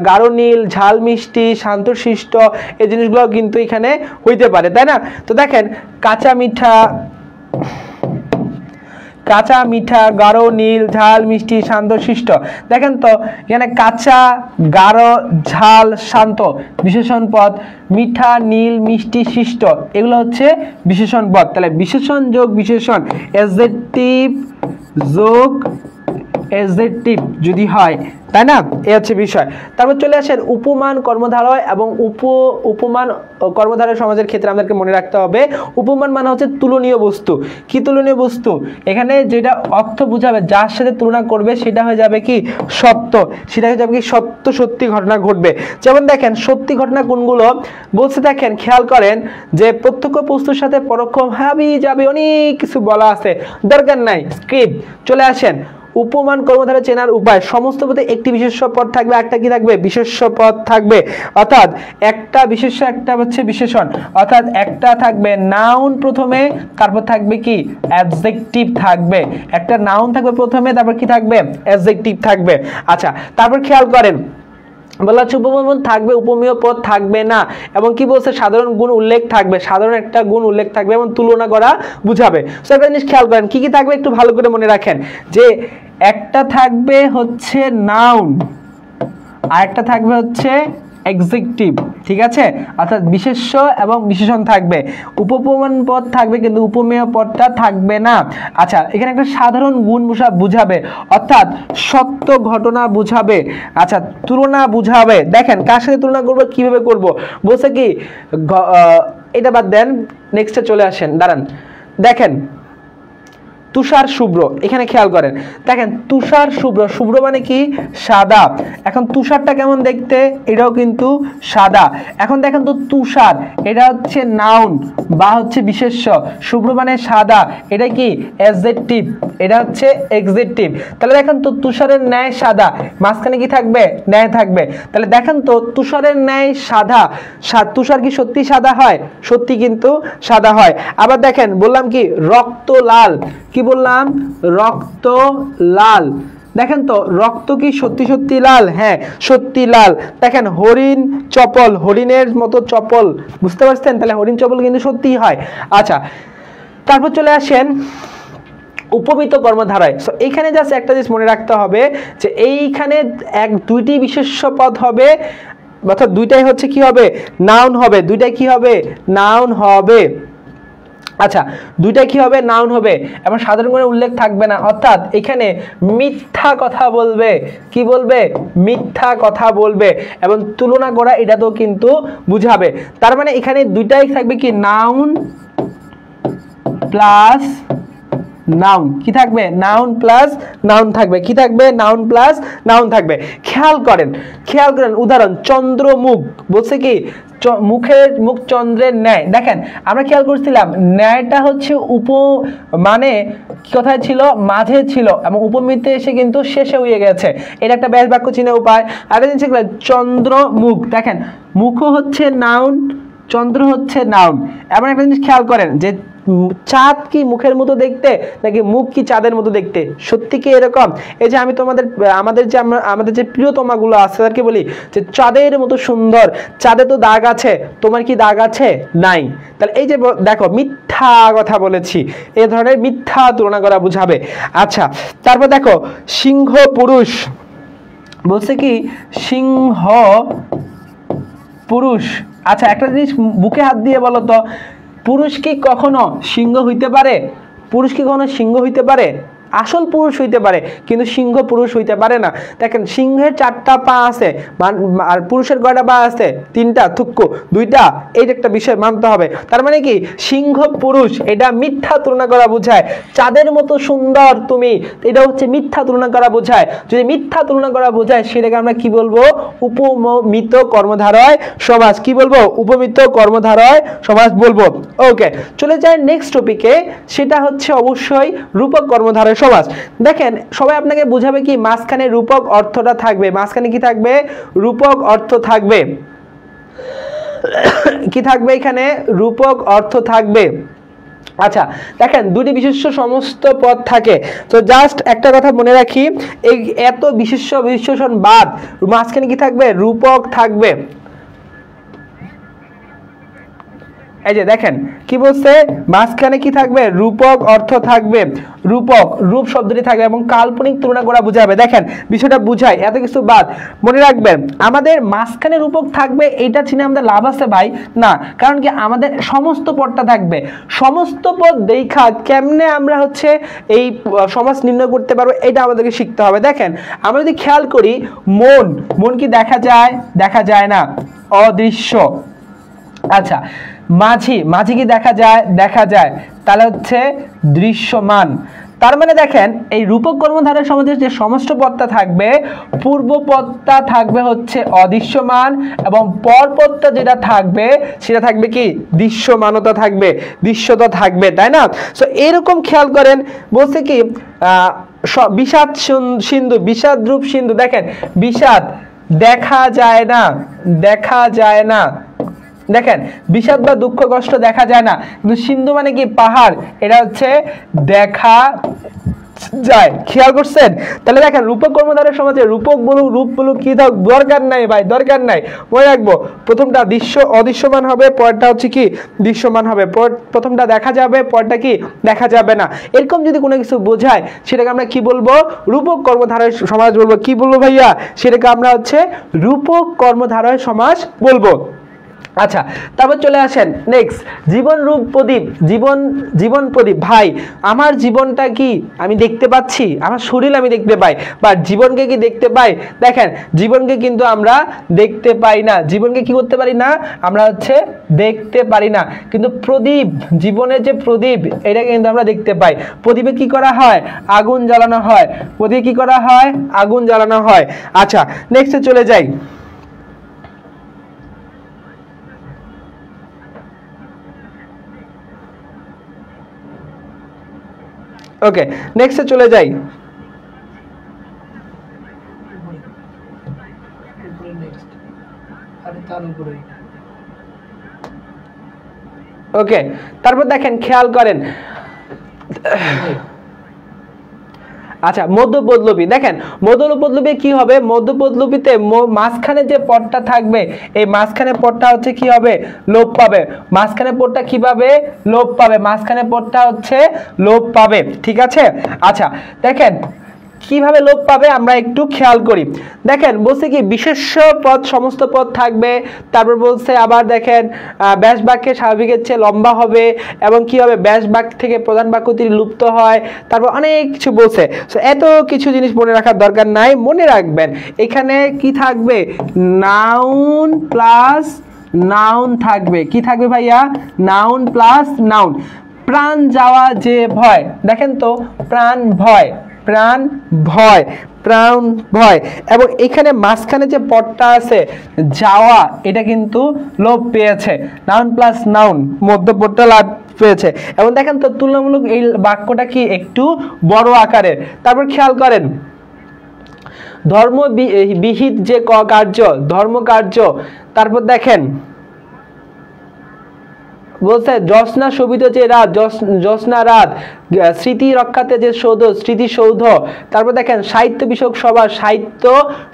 গাঢ় নীল, ঝাল মিষ্টি, শান্তশিষ্ট, এই জিনিসগুলো কিন্তু এখানে হইতে পারে, তাই না? তো দেখেন কাঁচা মিঠা, গাঢ় নীল, ঝাল মিষ্টি, শান্তশিষ্ট, দেখেন তো এখানে কাঁচা, গাঢ়, ঝাল, শান্ত বিশেষণ পদ, মিঠা, নীল, মিষ্টি, শিষ্ট এগুলো হচ্ছে বিশেষণ পদ। তাহলে বিশেষণ যোগ বিশেষণ, এডজেক্টিভ যোগ এডজেক্টিভ যদি হয়, তাই না? এই হচ্ছে বিষয়। তারপর চলে আসেন উপমান কর্মধারয় এবং উপমান কর্মধারয় সমাজের ক্ষেত্রে আমাদেরকে মনে রাখতে হবে, উপমান মানে হচ্ছে তুলনীয় বস্তু। কি তুলনীয় বস্তু? এখানে যেটা অর্থ বুঝাবে, যার সাথে তুলনা করবে সেটা হয়ে যাবে কি সত্য, সেটা হয়ে যাবে কি সত্য, সত্যি ঘটনা ঘটবে। যেমন দেখেন সত্যি ঘটনা কোনগুলো বলছে, দেখেন খেয়াল করেন যে প্রত্যক্ষ বস্তুর সাথে পরোক্ষ হাবি যাবে, অনেক কিছু বলা আছে, দরকার নাই, স্ক্রিপ্ট। চলে আসেন উপমান কর্মধারয় চেনার উপায়, সমস্ত পদে একটি বিশেষ্য পদ থাকবে, একটা কি থাকবে বিশেষ্য পদ থাকবে, অর্থাৎ একটা বিশেষ্য একটা হচ্ছে বিশেষণ, অর্থাৎ একটা থাকবে নাউন প্রথমে, তারপর থাকবে কি অ্যাডজেক্টিভ থাকবে, একটা নাউন থাকবে প্রথমে, তারপর কি থাকবে অ্যাডজেক্টিভ থাকবে। আচ্ছা, তারপর খেয়াল করেন বলা হচ্ছে উপমান থাকবে, উপমেয় পদ থাকবে না, এবং কি বলছে সাধারণ গুণ উল্লেখ থাকবে, সাধারণ একটা গুণ উল্লেখ থাকবে এবং তুলনা করা বুঝাবে। সো একটা জিনিস খেয়াল করেন কি কি থাকবে একটু ভালো করে মনে রাখেন, যে একটা থাকবে হচ্ছে নাউন আর একটা থাকবে হচ্ছে এক্সিকিউটিভ, ঠিক আছে? অর্থাৎ বিশেষ্য এবং বিশেষণ থাকবে, উপমান পদ থাকবে কিন্তু উপমেয় পদটা থাকবে না। আচ্ছা, এখানে একটা সাধারণ গুণ বুঝাবে, অর্থাৎ সত্য ঘটনা বুঝাবে। আচ্ছা, তুলনা বুঝাবে, দেখেন কার সাথে তুলনা করবো, কিভাবে করব, বলছে কি এটা বাদ দেন, নেক্সটে চলে আসেন, দাঁড়ান, দেখেন তুষার শুভ্র, এখানে খেয়াল করেন, দেখেন তুষার শুভ্র, শুভ্র মানে কি সাদা, এখন তুষারটা কেমন দেখতে, এটাও কিন্তু সাদা। এখন দেখেন তো তুষার এটা হচ্ছে নাউন বা হচ্ছে বিশেষ্য, শুভ্র মানে সাদা, এটা কি অ্যাডজেক্টিভ, এটা হচ্ছে এক্সেটিভ। তাহলে দেখেন তো তুষারের ন্যায় সাদা, মাঝখানে কি থাকবে ন্যায় থাকবে, তাহলে দেখেন তো তুষারের ন্যায় সাদা, তুষার কি সত্যি সাদা হয়? সত্যি কিন্তু সাদা হয়। আবার দেখেন বললাম কি রক্ত লাল, কি বললাম রক্ত লাল, দেখেন তো রক্ত কি সত্যি সত্যি লাল? হ্যাঁ সত্যি লাল। দেখেন হরিণ চপল, হরিণের মতো চপল, বুঝতে পারছেন? তাহলে হরিণ চপল কিন্তু সত্যি হয়। আচ্ছা, তারপর চলে আসেন উপমিত কর্মধারায়। সো এইখানে জাস্ট একটা জিনিস মনে রাখতে হবে যে এইখানে দুইটি বিশেষ্য পদ হবে, অর্থাৎ দুইটাই হচ্ছে কি হবে নাউন হবে, দুইটাই কি হবে নাউন হবে। আচ্ছা, দুইটা কি হবে নাউন হবে এবং সাধারণ গুণের উল্লেখ থাকবে না, অর্থাৎ এখানে মিথ্যা কথা বলবে, কি বলবে মিথ্যা কথা বলবে, এবং তুলনা করা এটাতেও কিন্তু বুঝাবে। তার মানে এখানে দুইটাই থাকবে কি নাউন প্লাস নাউন। কি থাকবে? নাউন প্লাস নাউন থাকবে। কি থাকবে? নাউন প্লাস নাউন থাকবে। খেয়াল করেন উদাহরণ চন্দ্রমুখ বলছে কি মুখের মুখ চন্দ্রের ন্যায়। দেখেন আমরা খেয়াল করছিলাম ন্যায়টা হচ্ছে মানে কোথায় ছিল? মাঝে ছিল এবং উপমিতে এসে কিন্তু শেষে হয়ে গেছে। এটা একটা ব্যাস বাক্য চিহ্নের উপায়। আর জিনিস চন্দ্রমুখ, দেখেন মুখও হচ্ছে নাউন, চন্দ্র হচ্ছে নাউন। এমন একটা জিনিস খেয়াল করেন যে চাঁদ কি মুখের মতো দেখতে নাকি মুখ কি চাঁদের মতো দেখতে? সত্যি কি এরকম? এই যে আমি আমাদের যে প্রিয়তমাগুলো আছে তাদেরকে বলি যে চাঁদের মতো সুন্দর, চাঁদে তো দাগ আছে, তোমার কি দাগ আছে? নাই। তাহলে এই যে দেখো মিথ্যা কথা বলেছি, এই ধরনের মিথ্যা তুলনা করা বুঝাবে। আচ্ছা, তারপর দেখো সিংহ পুরুষ বলছে কি সিংহ পুরুষ। আচ্ছা একটা জিনিস বুকে হাত দিয়ে বলো তো, পুরুষ কি কখনো সিংহ হইতে পারে? পুরুষ কি কখনো সিংহ হইতে পারে? আসল পুরুষ হইতে পারে কিন্তু সিংহ পুরুষ হইতে পারে না। দেখেন সিংহের 4টা পা আছে আর পুরুষের কয়টা পা আছে? 3টা, থুক্কু 2টা। এই একটা বিষয় মানতে হবে। তার মানে কি সিংহ পুরুষ, এটা মিথ্যা তুলনা করা বোঝায়। চাঁদের মতো সুন্দর তুমি, এটা হচ্ছে মিথ্যা তুলনা করা বোঝায়। যদি মিথ্যা তুলনা করা বোঝায় সেটাকে আমরা কি বলবো? উপমিত কর্মধারয় সমাস। কি বলবো? উপমিত কর্মধারয় সমাস বলবো। ওকে, চলে যাই নেক্সট টপিকে, সেটা হচ্ছে অবশ্যই রূপক কর্মধারয় সমাস। দেখেন সবাই আপনাকে বুঝাবে কি মাঝখানে রূপক অর্থটা থাকবে। মাঝখানে কি থাকবে? রূপক অর্থ থাকবে। কি থাকবে এখানে? রূপক অর্থ থাকবে। আচ্ছা দেখেন দুটি বিশেষ্য সমস্ত পদ থাকে, তো জাস্ট একটা কথা মনে রাখি, এই এত বিশেষ্য বিশেষণ বাদ মাঝখানে কি থাকবে? রূপক থাকবে। এই যে দেখেন কি বলছে, মাঝখানে কি থাকবে? রূপক অর্থ থাকবে। রূপক, রূপ শব্দটি থাকবে এবং কাল্পনিক তুলনা করা বুঝাবে। দেখেন বিষয়টা বুঝাই, এত কিছু বাদ মনে রাখবেন। আমাদের মাঝখানে রূপক থাকবে এটা চিনে আমাদের লাভ আছে ভাই? না, কারণ কি আমাদের সমস্ত পদটা থাকবে। সমস্ত পদ দেখা কেমনে আমরা হচ্ছে এই সমাস নির্ণয় করতে পারবো এটা আমাদেরকে শিখতে হবে। দেখেন আমরা যদি খেয়াল করি, মন কি দেখা যায়? দেখা যায় না, অদৃশ্য। আচ্ছা মাঝি কি দেখা যায়? দেখা যায়, তাহলে হচ্ছে দৃশ্যমান। তার মানে দেখেন এই রূপক কর্মধারয় সমাজের যে সমস্ত পদটা থাকবে, পূর্ব পদটা থাকবে হচ্ছে অদৃশ্যমান এবং পর পদটা যেটা থাকবে সেটা থাকবে কি? দৃশ্যমানতা থাকবে, দৃশ্যতা থাকবে, তাই না? সো এরকম খেয়াল করেন, বলছে কি বিষাদ সিন্ধু, বিষাদ রূপ সিন্ধু। দেখেন বিষাদ দেখা যায় না, দেখা যায় না। দেখেন বিষাদ বা দুঃখ কষ্ট দেখা যায় না, কিন্তু সিন্ধু মানে কি? পাহাড়, এটা হচ্ছে দেখা যায়। খেয়াল করছেন? তাহলে দেখেন রূপক কর্মধারয় সমাজে রূপক বলুক রূপ বলুক কি দরকার নাই ভাই, দরকার নাই। মনে রাখবো প্রথমটা অদৃশ্যমান হবে, পরটা হচ্ছে কি? দৃশ্যমান হবে। প্রথমটা দেখা যাবে, পরটা কি? দেখা যাবে না। এরকম যদি কোনো কিছু বোঝায় সেটাকে আমরা কি বলবো? রূপক কর্মধারয় সমাজ বলবো। কি বলবো ভাইয়া? সেটাকে আমরা হচ্ছে রূপক কর্মধারয় সমাজ বলবো। আচ্ছা তারপর চলে আসেন নেক্সট, জীবন রূপ প্রদীপ। জীবন প্রদীপ। ভাই আমার জীবনটা কি আমি দেখতে পাচ্ছি? আমার শরীর আমি দেখতে পাই, বা জীবনকে কি দেখতে পাই? দেখেন জীবনকে কিন্তু আমরা দেখতে পাই না। জীবনকে কি করতে পারি না? আমরা হচ্ছে দেখতে পারি না। কিন্তু প্রদীপ, জীবনের যে প্রদীপ এটাকে কিন্তু আমরা দেখতে পাই। প্রদীপে কি করা হয়? আগুন জ্বালানো হয়। প্রদীপে কি করা হয়? আগুন জ্বালানো হয়। আচ্ছা নেক্সটে চলে যাই। ওকে নেক্সটে চলে যাই। ওকে তারপর দেখেন খেয়াল করেন, আচ্ছা মধ্যপদলোপী। দেখেন মধ্যপদলোপী কি হবে? মধ্যপদলোপীতে মাঝখানে যে পদটা থাকবে এই মাঝখানে পদটা হচ্ছে কি হবে? লোপ পাবে। মাঝখানে পদটা কি পাবে? লোপ পাবে। মাঝখানে পদটা হচ্ছে লোপ পাবে, ঠিক আছে? আচ্ছা দেখেন কিভাবে লোপ পাবে আমরা একটু খেয়াল করি। দেখেন বলছে কি বিশেষ্য পদ সমস্ত পদ থাকবে, তারপর বলছে আবার দেখেন ব্যাস বাক্যে স্বাভাবিকের চেয়ে লম্বা হবে এবং কি হবে? ব্যাস বাক্য থেকে প্রধান বাক্যটি লুপ্ত হয়, তারপর অনেক কিছু বলছে। এত কিছু জিনিস মনে রাখার দরকার নাই। মনে রাখবেন এখানে কি থাকবে? নাউন প্লাস নাউন থাকবে। কি থাকবে ভাইয়া? Noun plus noun. প্রাণ যাওয়া যে ভয়, দেখেন তো প্রাণ ভয়, প্রাণ ভয়, প্রাণ ভয়, এবং এখানে মাঝখানে যে পদটা আছে যাওয়া, এটা কিন্তু লোপ পেয়েছে, নাউন প্লাস নাউন মধ্যপদটা লাভ পেয়েছে। এবং দেখেন তো তুলনামূলক এই বাক্যটা কি একটু বড় আকারের। তারপর খেয়াল করেন ধর্ম বিহিত যে কার্য, ধর্মকার্য, তারপর দেখেন বলছে জ্যোৎস্না শোভিত যে রাত, জ্যোৎস্না রাত, স্মৃতি রক্ষাতে যে সৌধ, স্মৃতিসৌধ, তারপর দেখেন সাহিত্য বিষয়ক সভা, সাহিত্য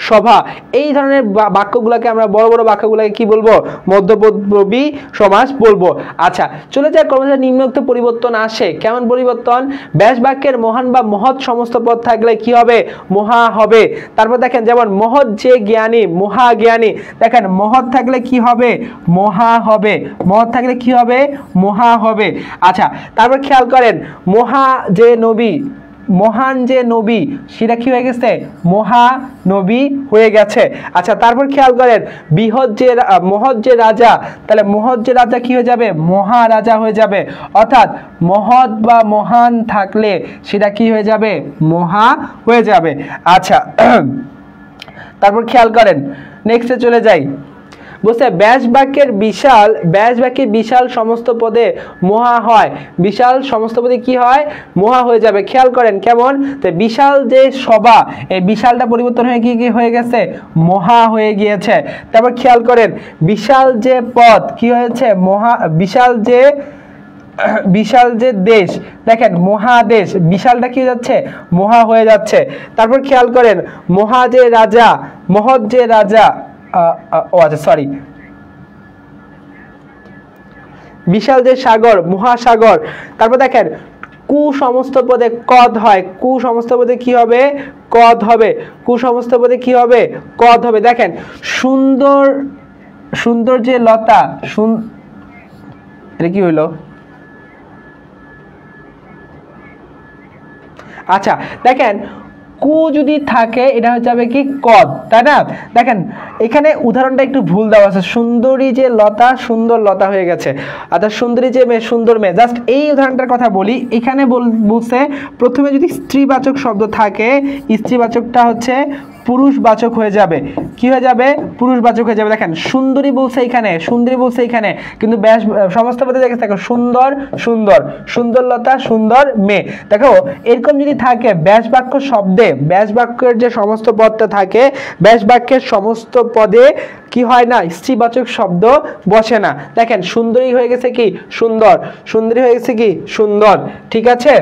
সভা। এই ধরনের বাক্যগুলোকে আমরা বড় বড় বাক্যগুলোকে কি বলবো? মধ্যপদী সমাস বলবো। আচ্ছা চলে যায় কর্মচারী নিম্নোক্ত পরিবর্তন আসে, কেমন পরিবর্তন? ব্যাস বাক্যের মহান বা মহৎ সমস্ত পদ থাকলে কি হবে? মহা হবে। তারপর দেখেন যেমন মহৎ যে জ্ঞানী, মহা জ্ঞানী, দেখেন মহৎ থাকলে কি হবে? মহা হবে। মহৎ থাকলে কি হবে? মহা হবে। আচ্ছা তারপর খেয়াল করেন মহা যে নবী, মহান যে নবী, সেটা কি হয়ে গেছে? মহা নবী হয়ে গেছে। আচ্ছা তারপর খেয়াল করেন বৃহৎ যে মহৎ যে রাজা, তাহলে মহৎ যে রাজা কি হয়ে যাবে? মহারাজা হয়ে যাবে। অর্থাৎ মহৎ বা মহান থাকলে সেটা কি হয়ে যাবে? মহা হয়ে যাবে। আচ্ছা তারপর খেয়াল করেন নেক্সটে চলে যাই, বলছে ব্যাস বাক্যের বিশাল সমস্ত পদে মহা হয়, বিশাল সমস্ত পদে কি হয়? মহা হয়ে যাবে। খেয়াল করেন কেমন? তো বিশাল যে সভা, এই বিশালটা পরিবর্তন হয়ে কি হয়ে গেছে? মহা হয়ে গিয়েছে। তারপর খেয়াল করেন বিশাল যে পদ কি হয়েছে? মহা। বিশাল যে দেশ, দেখেন মহাদেশ, বিশালটা কি যাচ্ছে? মহা হয়ে যাচ্ছে। তারপর খেয়াল করেন মহা যে রাজা, মহৎ যে রাজা, ও আচ্ছা সরি, বিশাল যে সাগর, মহাসাগর। তারপর দেখেন কু সমস্ত পদে কদ হয়, কু সমস্ত পদে কি হবে? কদ হবে। কু সমস্ত পদে কি হবে? কদ হবে। দেখেন সুন্দর, সুন্দর যে লতা, এটা কি হইলো? আচ্ছা দেখেন কু যদি থাকে এটা হচ্ছে যাবে কি? কদ, তাই না? দেখেন এখানে উদাহরণটা একটু ভুল দেওয়া আছে, সুন্দরী যে লতা, সুন্দর লতা হয়ে গেছে। অর্থাৎ সুন্দরী যে মেয়ে, সুন্দর মেয়ে। জাস্ট এই উদাহরণটার কথা বলি। এখানে বলছে প্রথমে যদি স্ত্রীবাচক শব্দ থাকে, স্ত্রীবাচকটা হচ্ছে পুরুষবাচক হয়ে যাবে। কি হয়ে যাবে? পুরুষবাচক হয়ে যাবে। দেখেন সুন্দরী বলছে এখানে, সুন্দরী বলছে এখানে, কিন্তু ব্যাস সমস্ত পদে দেখে থাকো সুন্দর, সুন্দর, সুন্দরলতা, সুন্দর মেয়ে। দেখো এরকম যদি থাকে ব্যাস বাক্য শব্দে, ব্যাস বাক্যের যে সমস্ত পদটা থাকে, ব্যাস বাক্যের সমস্ত পদে কি হয় না? স্ত্রীবাচক শব্দ বসে না। দেখেন সুন্দরী হয়ে গেছে কি? সুন্দর। সুন্দরী হয়ে গেছে কি? সুন্দর। ঠিক আছে,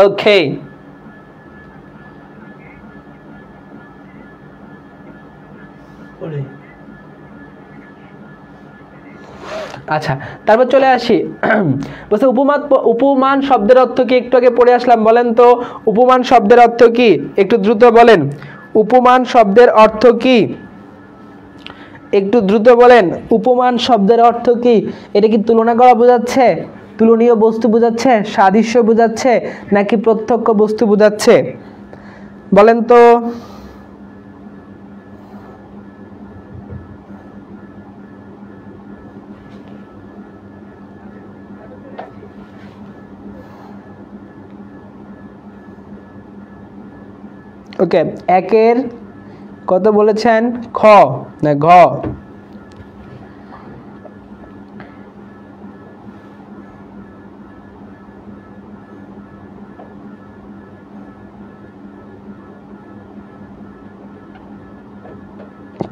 ওকে। আচ্ছা তারপর চলে আসি, বলছে উপমান শব্দের অর্থ কি? একটু আগে পড়ে আসলাম, বলেন তো উপমান শব্দের অর্থ কি? একটু দ্রুত বলেন, উপমান শব্দের অর্থ কি? একটু দ্রুত বলেন, উপমান শব্দের অর্থ কি? এটা কি তুলনা করা বোঝাচ্ছে, তুলনীয় বস্তু বোঝাচ্ছে, সাদৃশ্য বোঝাচ্ছে, নাকি প্রত্যক্ষ বস্তু বোঝাচ্ছে? বলেন তো। ওকে, একের কত বলেছেন? খ না ঘ?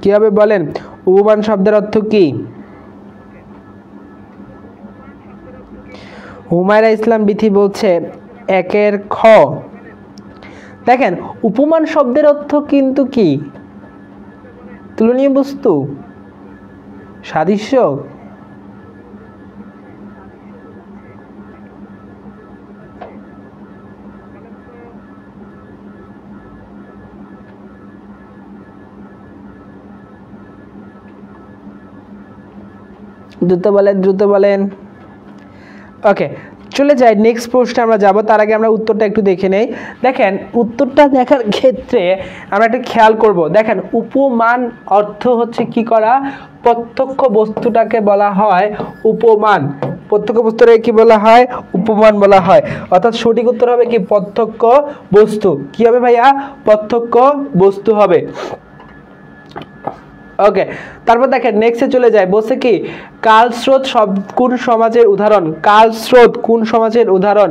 কি হবে বলেন? উপমান শব্দের অর্থ কি? হুমায়রা ইসলাম বিথি বলছে একের খ। দেখেন উপমান শব্দের অর্থ কিন্তু কি? তুলনীয় বস্তু, সাদৃশ্য। দ্রুত বলেন, দ্রুত বলেন। ওকে চলে যাই নেক্সট প্রশ্নে আমরা যাব, তার আগে আমরা উত্তরটা একটু দেখে নেই। দেখেন উত্তরটা দেখার ক্ষেত্রে আমরা একটু খেয়াল করব। দেখেন উপমান অর্থ হচ্ছে কি করা? প্রত্যক্ষ বস্তুটাকে বলা হয় উপমান। প্রত্যক্ষ বস্তুরে কি বলা হয়? উপমান বলা হয়। অর্থাৎ সঠিক উত্তর হবে কি? প্রত্যক্ষ বস্তু। কি হবে ভাইয়া? প্রত্যক্ষ বস্তু হবে। ওকে, তারপর দেখেন নেক্সটে চলে যায়, বলছে কি কালস্রোত কোন সমাজের উদাহরণ? কালস্রোত কোন সমাজের উদাহরণ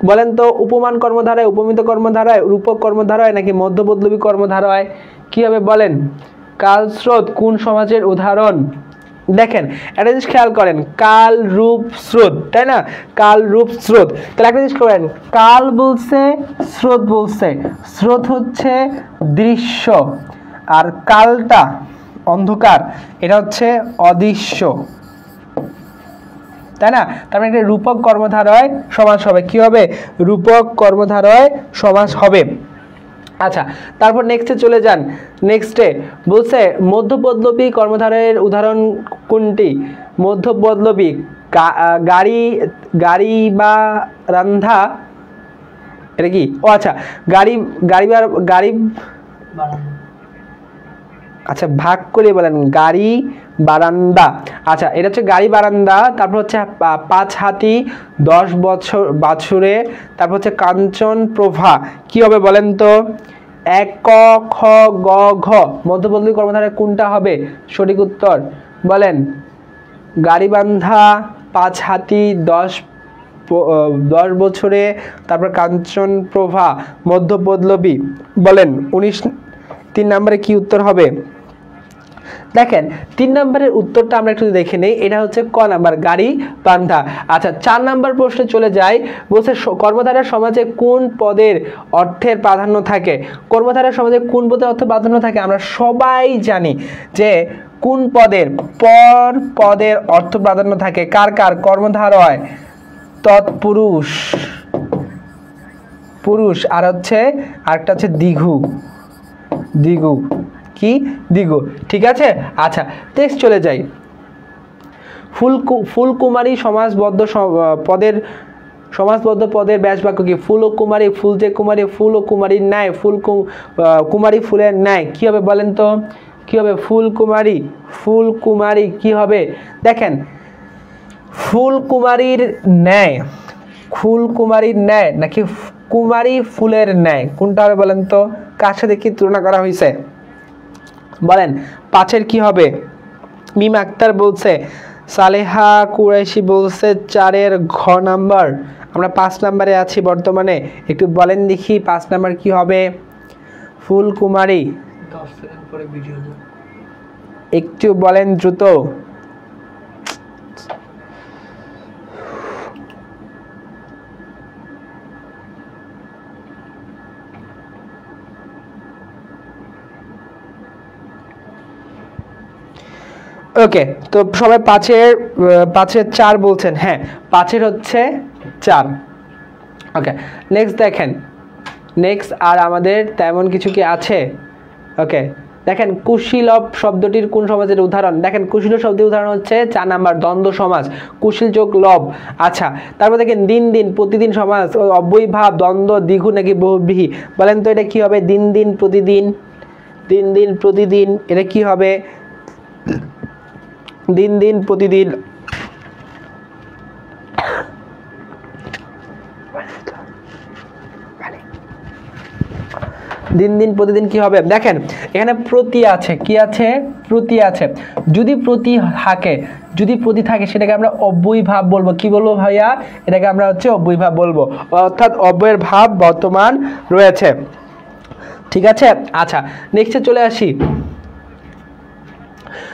বলেন তো? উপমান কর্মধারায়, উপমিত কর্মধারায়, রূপক কর্মধারায় নাকি মধ্যপদলোপী কর্মধারায়? কি হবে বলেন? কালস্রোত কোন সমাজের উদাহরণ? দেখেন একটা জিনিস খেয়াল করেন, কাল রূপ স্রোত, তাই না? কাল রূপ স্রোত। তাহলে একটা জিনিস করেন, কাল বলছে, স্রোত বলছে। স্রোত হচ্ছে দৃশ্য, আর কালটা অন্ধকার, এটা হচ্ছে অদৃশ্য, তাই না? তার মানে একটা রূপক কর্মধারয় সমাস হবে। কি হবে? রূপক কর্মধারয় সমাস হবে। আচ্ছা, তারপর নেক্সটে চলে যান। নেক্সটে বলছে মধ্যপদলোপী কর্মধারয়ের উদাহরণ কোনটি? মধ্যপদলোপী গাড়ি, গাড়ি বা রান্ধা, এটা কি? ও আচ্ছা, গাড়ি, গাড়ি বা গাড়ি, আচ্ছা ভাগ করে বলেন, গাড়ি বারান্দা। আচ্ছা, এটা হচ্ছে গাড়ি বারান্দা। তারপর হচ্ছে 5 হাতি 10 বছর বাছুরে। তারপর হচ্ছে কাঞ্চন প্রভা। কি হবে বলেন তো? 1 ক খ গ ঘ মধ্যপদলোপী কর্মধারয় কোনটা হবে? সঠিক উত্তর বলেন। গাড়ি বান্ধা, 5 হাতি 10 বছরে, তারপর কাঞ্চন প্রভা মধ্যপদলোপী। বলেন 3 নম্বরে কি উত্তর হবে? দেখেন 3 নম্বরের উত্তরটা আমরা একটু দেখে নেই। এটা হচ্ছে ক নাম্বার, গাড়ি বান্ধা। আচ্ছা, 4 নাম্বার প্রশ্নে চলে যাই। বলছে কর্মধারয় সমাজে কোন পদের অর্থের প্রাধান্য থাকে? কর্মধারয় সমাজে কোন পদের অর্থ প্রাধান্য থাকে? আমরা সবাই জানি যে কোন পদের, পদের অর্থ প্রাধান্য থাকে। কার কার? কর্মধারয়, তৎপুরুষ, পুরুষ, আর হচ্ছে আরেকটা হচ্ছে দ্বিগু, দ্বিগু কি? দ্বিগু। ঠিক আছে। আচ্ছা, নেক্সট চলে যাই। ফুলকুমারী সমাসবদ্ধ পদের, সমাসবদ্ধ পদের ব্যাস বাক্য কি? ফুল ও কুমারী, ফুল যে কুমারী, ফুল ও কুমারীর ন্যায়, ফুল কুমারী ফুলের ন্যায়। কি হবে বলেন তো? কি হবে? ফুল কুমারী, ফুল কুমারী কি হবে? দেখেন ফুল কুমারীর ন্যায়, ফুল কুমারীর ন্যায় নাকি কুমারী ফুলের ন্যায়, কোনটা হবে বলেন তো? কার সাথে কি তুলনা করা হয়েছে বলেন? 5-এর কি হবে? মিম আক্তার বলছে, সালেহা কুরাইশি বলছে 4-এর ঘ নাম্বার। আমরা 5 নাম্বারে আছি বর্তমানে। একটু বলেন দেখি 5 নাম্বার কি হবে? ফুল কুমারী। 10 সেকেন্ড পরে ভিডিও একটু বলেন দ্রুত। ওকে, তো সবাই 5-এর 4 বলছেন। হ্যাঁ, 5-এর হচ্ছে 4। ওকে, নেক্সট দেখেন। নেক্সট আর আমাদের তেমন কিছু কি আছে? ওকে, দেখেন কুশীলব শব্দটির কোন সমাজের উদাহরণ? দেখেন কুশীলব শব্দের উদাহরণ হচ্ছে 4 নাম্বার, দ্বন্দ্ব সমাজ, কুশীল যোগ লব। আচ্ছা, তারপর দেখেন দিন দিন, প্রতিদিন সমাজ, অব্যয়ী ভাব, দ্বন্দ্ব, দ্বিগু নাকি বহুব্রীহি? বলেন তো এটা কি হবে? দিন দিন, প্রতিদিন, দিন দিন প্রতিদিন, এটা কি হবে? দিন দিন প্রতিদিন। দিন দিন প্রতিদিন কি হবে? দেখেন এখানে প্রতি আছে, কি আছে? প্রতি আছে। যদি প্রতি থাকে, যদি প্রতি থাকে সেটাকে আমরা অব্যয়ী ভাব বলবো। কি বলবো ভাইয়া? এটাকে আমরা হচ্ছে অব্যয়ী ভাব বলবো, অর্থাৎ অব্যয়ের ভাব বর্তমান রয়েছে। ঠিক আছে। আচ্ছা, নেক্সটে চলে আসি।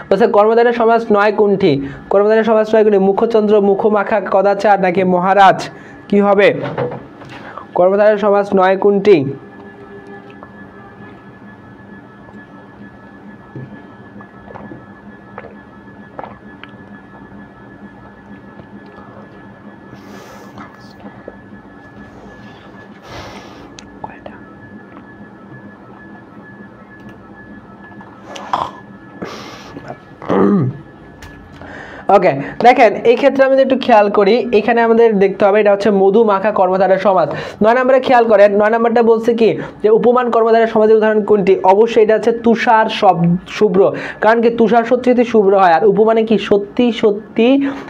বলছে কর্মধারয় সমাস 9 কোনটি? কর্মধারয় সমাস 9 কোনটি? মুখচন্দ্র, মুখমাখা, কদাচার নাকি মহারাজ? কি হবে? কর্মধারয় সমাস 9 কোনটি? ওকে, দেখেন এই ক্ষেত্রে আমি একটু খেয়াল করি, এখানে আমাদের দেখতে হবে এটা হচ্ছে মধু মাখা কর্মধারয় সমাজ। 9 নম্বরে খেয়াল করেন, 9 নম্বরটা বলছে কি যে উপমান কর্মধারয় সমাজের উদাহরণ কোনটি? অবশ্যই এটা হচ্ছে তুষার শুভ্র, কারণ কি তুষার সত্যি সত্যি শুভ্র হয়, আর উপমানে কি সত্যি সত্যি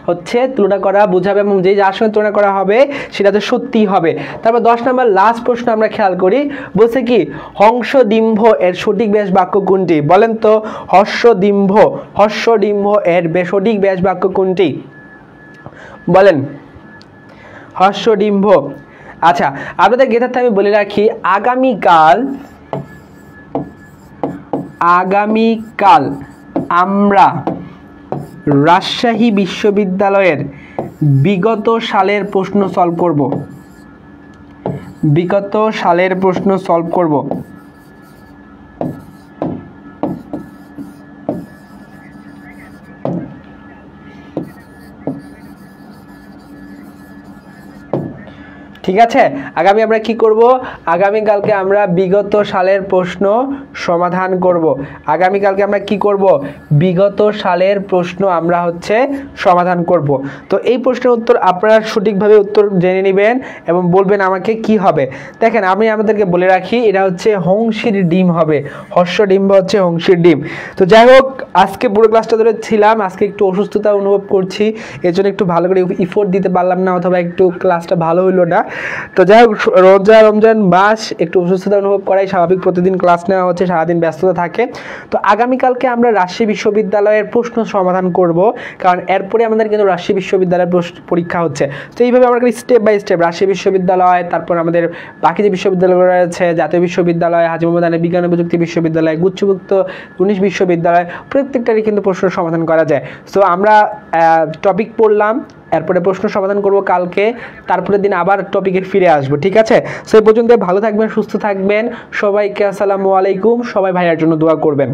হচ্ছে তুলনা করা বোঝাবে, এবং যে যার সঙ্গে তুলনা করা হবে সেটা তো সত্যি হবে। তারপর 10 নম্বর লাস্ট প্রশ্ন আমরা খেয়াল করি, বলছে কি হংস ডিম্ভ এর সঠিক ব্যাস বাক্য কোনটি? বলেন তো, হর্ষ ডিম্ভ এর সঠিক ব্যাস বাক্য কোনটি? বলেন, হর্ষ ডিম্ভ। আচ্ছা, আপনাদের গেটারটা আমি বলে রাখি, আগামীকাল আমরা রাজশাহী বিশ্ববিদ্যালয়ের বিগত সালের প্রশ্ন সলভ করব। ঠিক আছে, আগামী আমরা কি করব? আগামীকালকে আমরা বিগত সালের প্রশ্ন সমাধান করব। আগামীকালকে আমরা কি করব? বিগত সালের প্রশ্ন আমরা হচ্ছে সমাধান করব। তো এই প্রশ্নের উত্তর আপনারা সঠিকভাবে উত্তর জেনে নেবেন এবং বলবেন আমাকে কি হবে। দেখেন আমি আমাদেরকে বলে রাখি, এটা হচ্ছে হংসীর ডিম হবে, হর্ষ ডিম্ব হচ্ছে হংসীর ডিম। তো যাই হোক, আজকে পুরো ক্লাসটা ধরে ছিলাম, আজকে একটু অসুস্থতা অনুভব করছি, এর জন্য একটু ভালো করে ইফোর্ট দিতে পারলাম না, অথবা একটু ক্লাসটা ভালো হইলো না। তো যাই হোক, রমজান মাস একটু অসুস্থতা অনুভব করাই স্বাভাবিক, প্রতিদিন ক্লাস নেওয়া হচ্ছে, সারাদিন ব্যস্ততা থাকে। তো আগামীকালকে আমরা রাজশাহী বিশ্ববিদ্যালয়ের প্রশ্ন সমাধান করব, কারণ এরপরে আমাদের কিন্তু রাজশাহী বিশ্ববিদ্যালয়ের পরীক্ষা হচ্ছে। তো এইভাবে আমরা স্টেপ বাই স্টেপ রাজশাহী বিশ্ববিদ্যালয়, তারপর আমাদের বাকি যে বিশ্ববিদ্যালয়গুলো রয়েছে, জাতীয় বিশ্ববিদ্যালয়, হাজী মোহাম্মদ আলী বিজ্ঞান ও প্রযুক্তি বিশ্ববিদ্যালয়, গুচ্ছভুক্ত 19 বিশ্ববিদ্যালয়, প্রত্যেকটারই কিন্তু প্রশ্ন সমাধান করা যায়। সো আমরা টপিক পড়লাম, এরপরে প্রশ্ন সমাধান করব কালকে, তারপরের দিন আবার টপিকে ফিরে আসবো। ঠিক আছে, সেই পর্যন্ত ভালো থাকবেন, সুস্থ থাকবেন, সবাইকে আসসালামু আলাইকুম। সবাই ভাইয়ার জন্য দোয়া করবেন।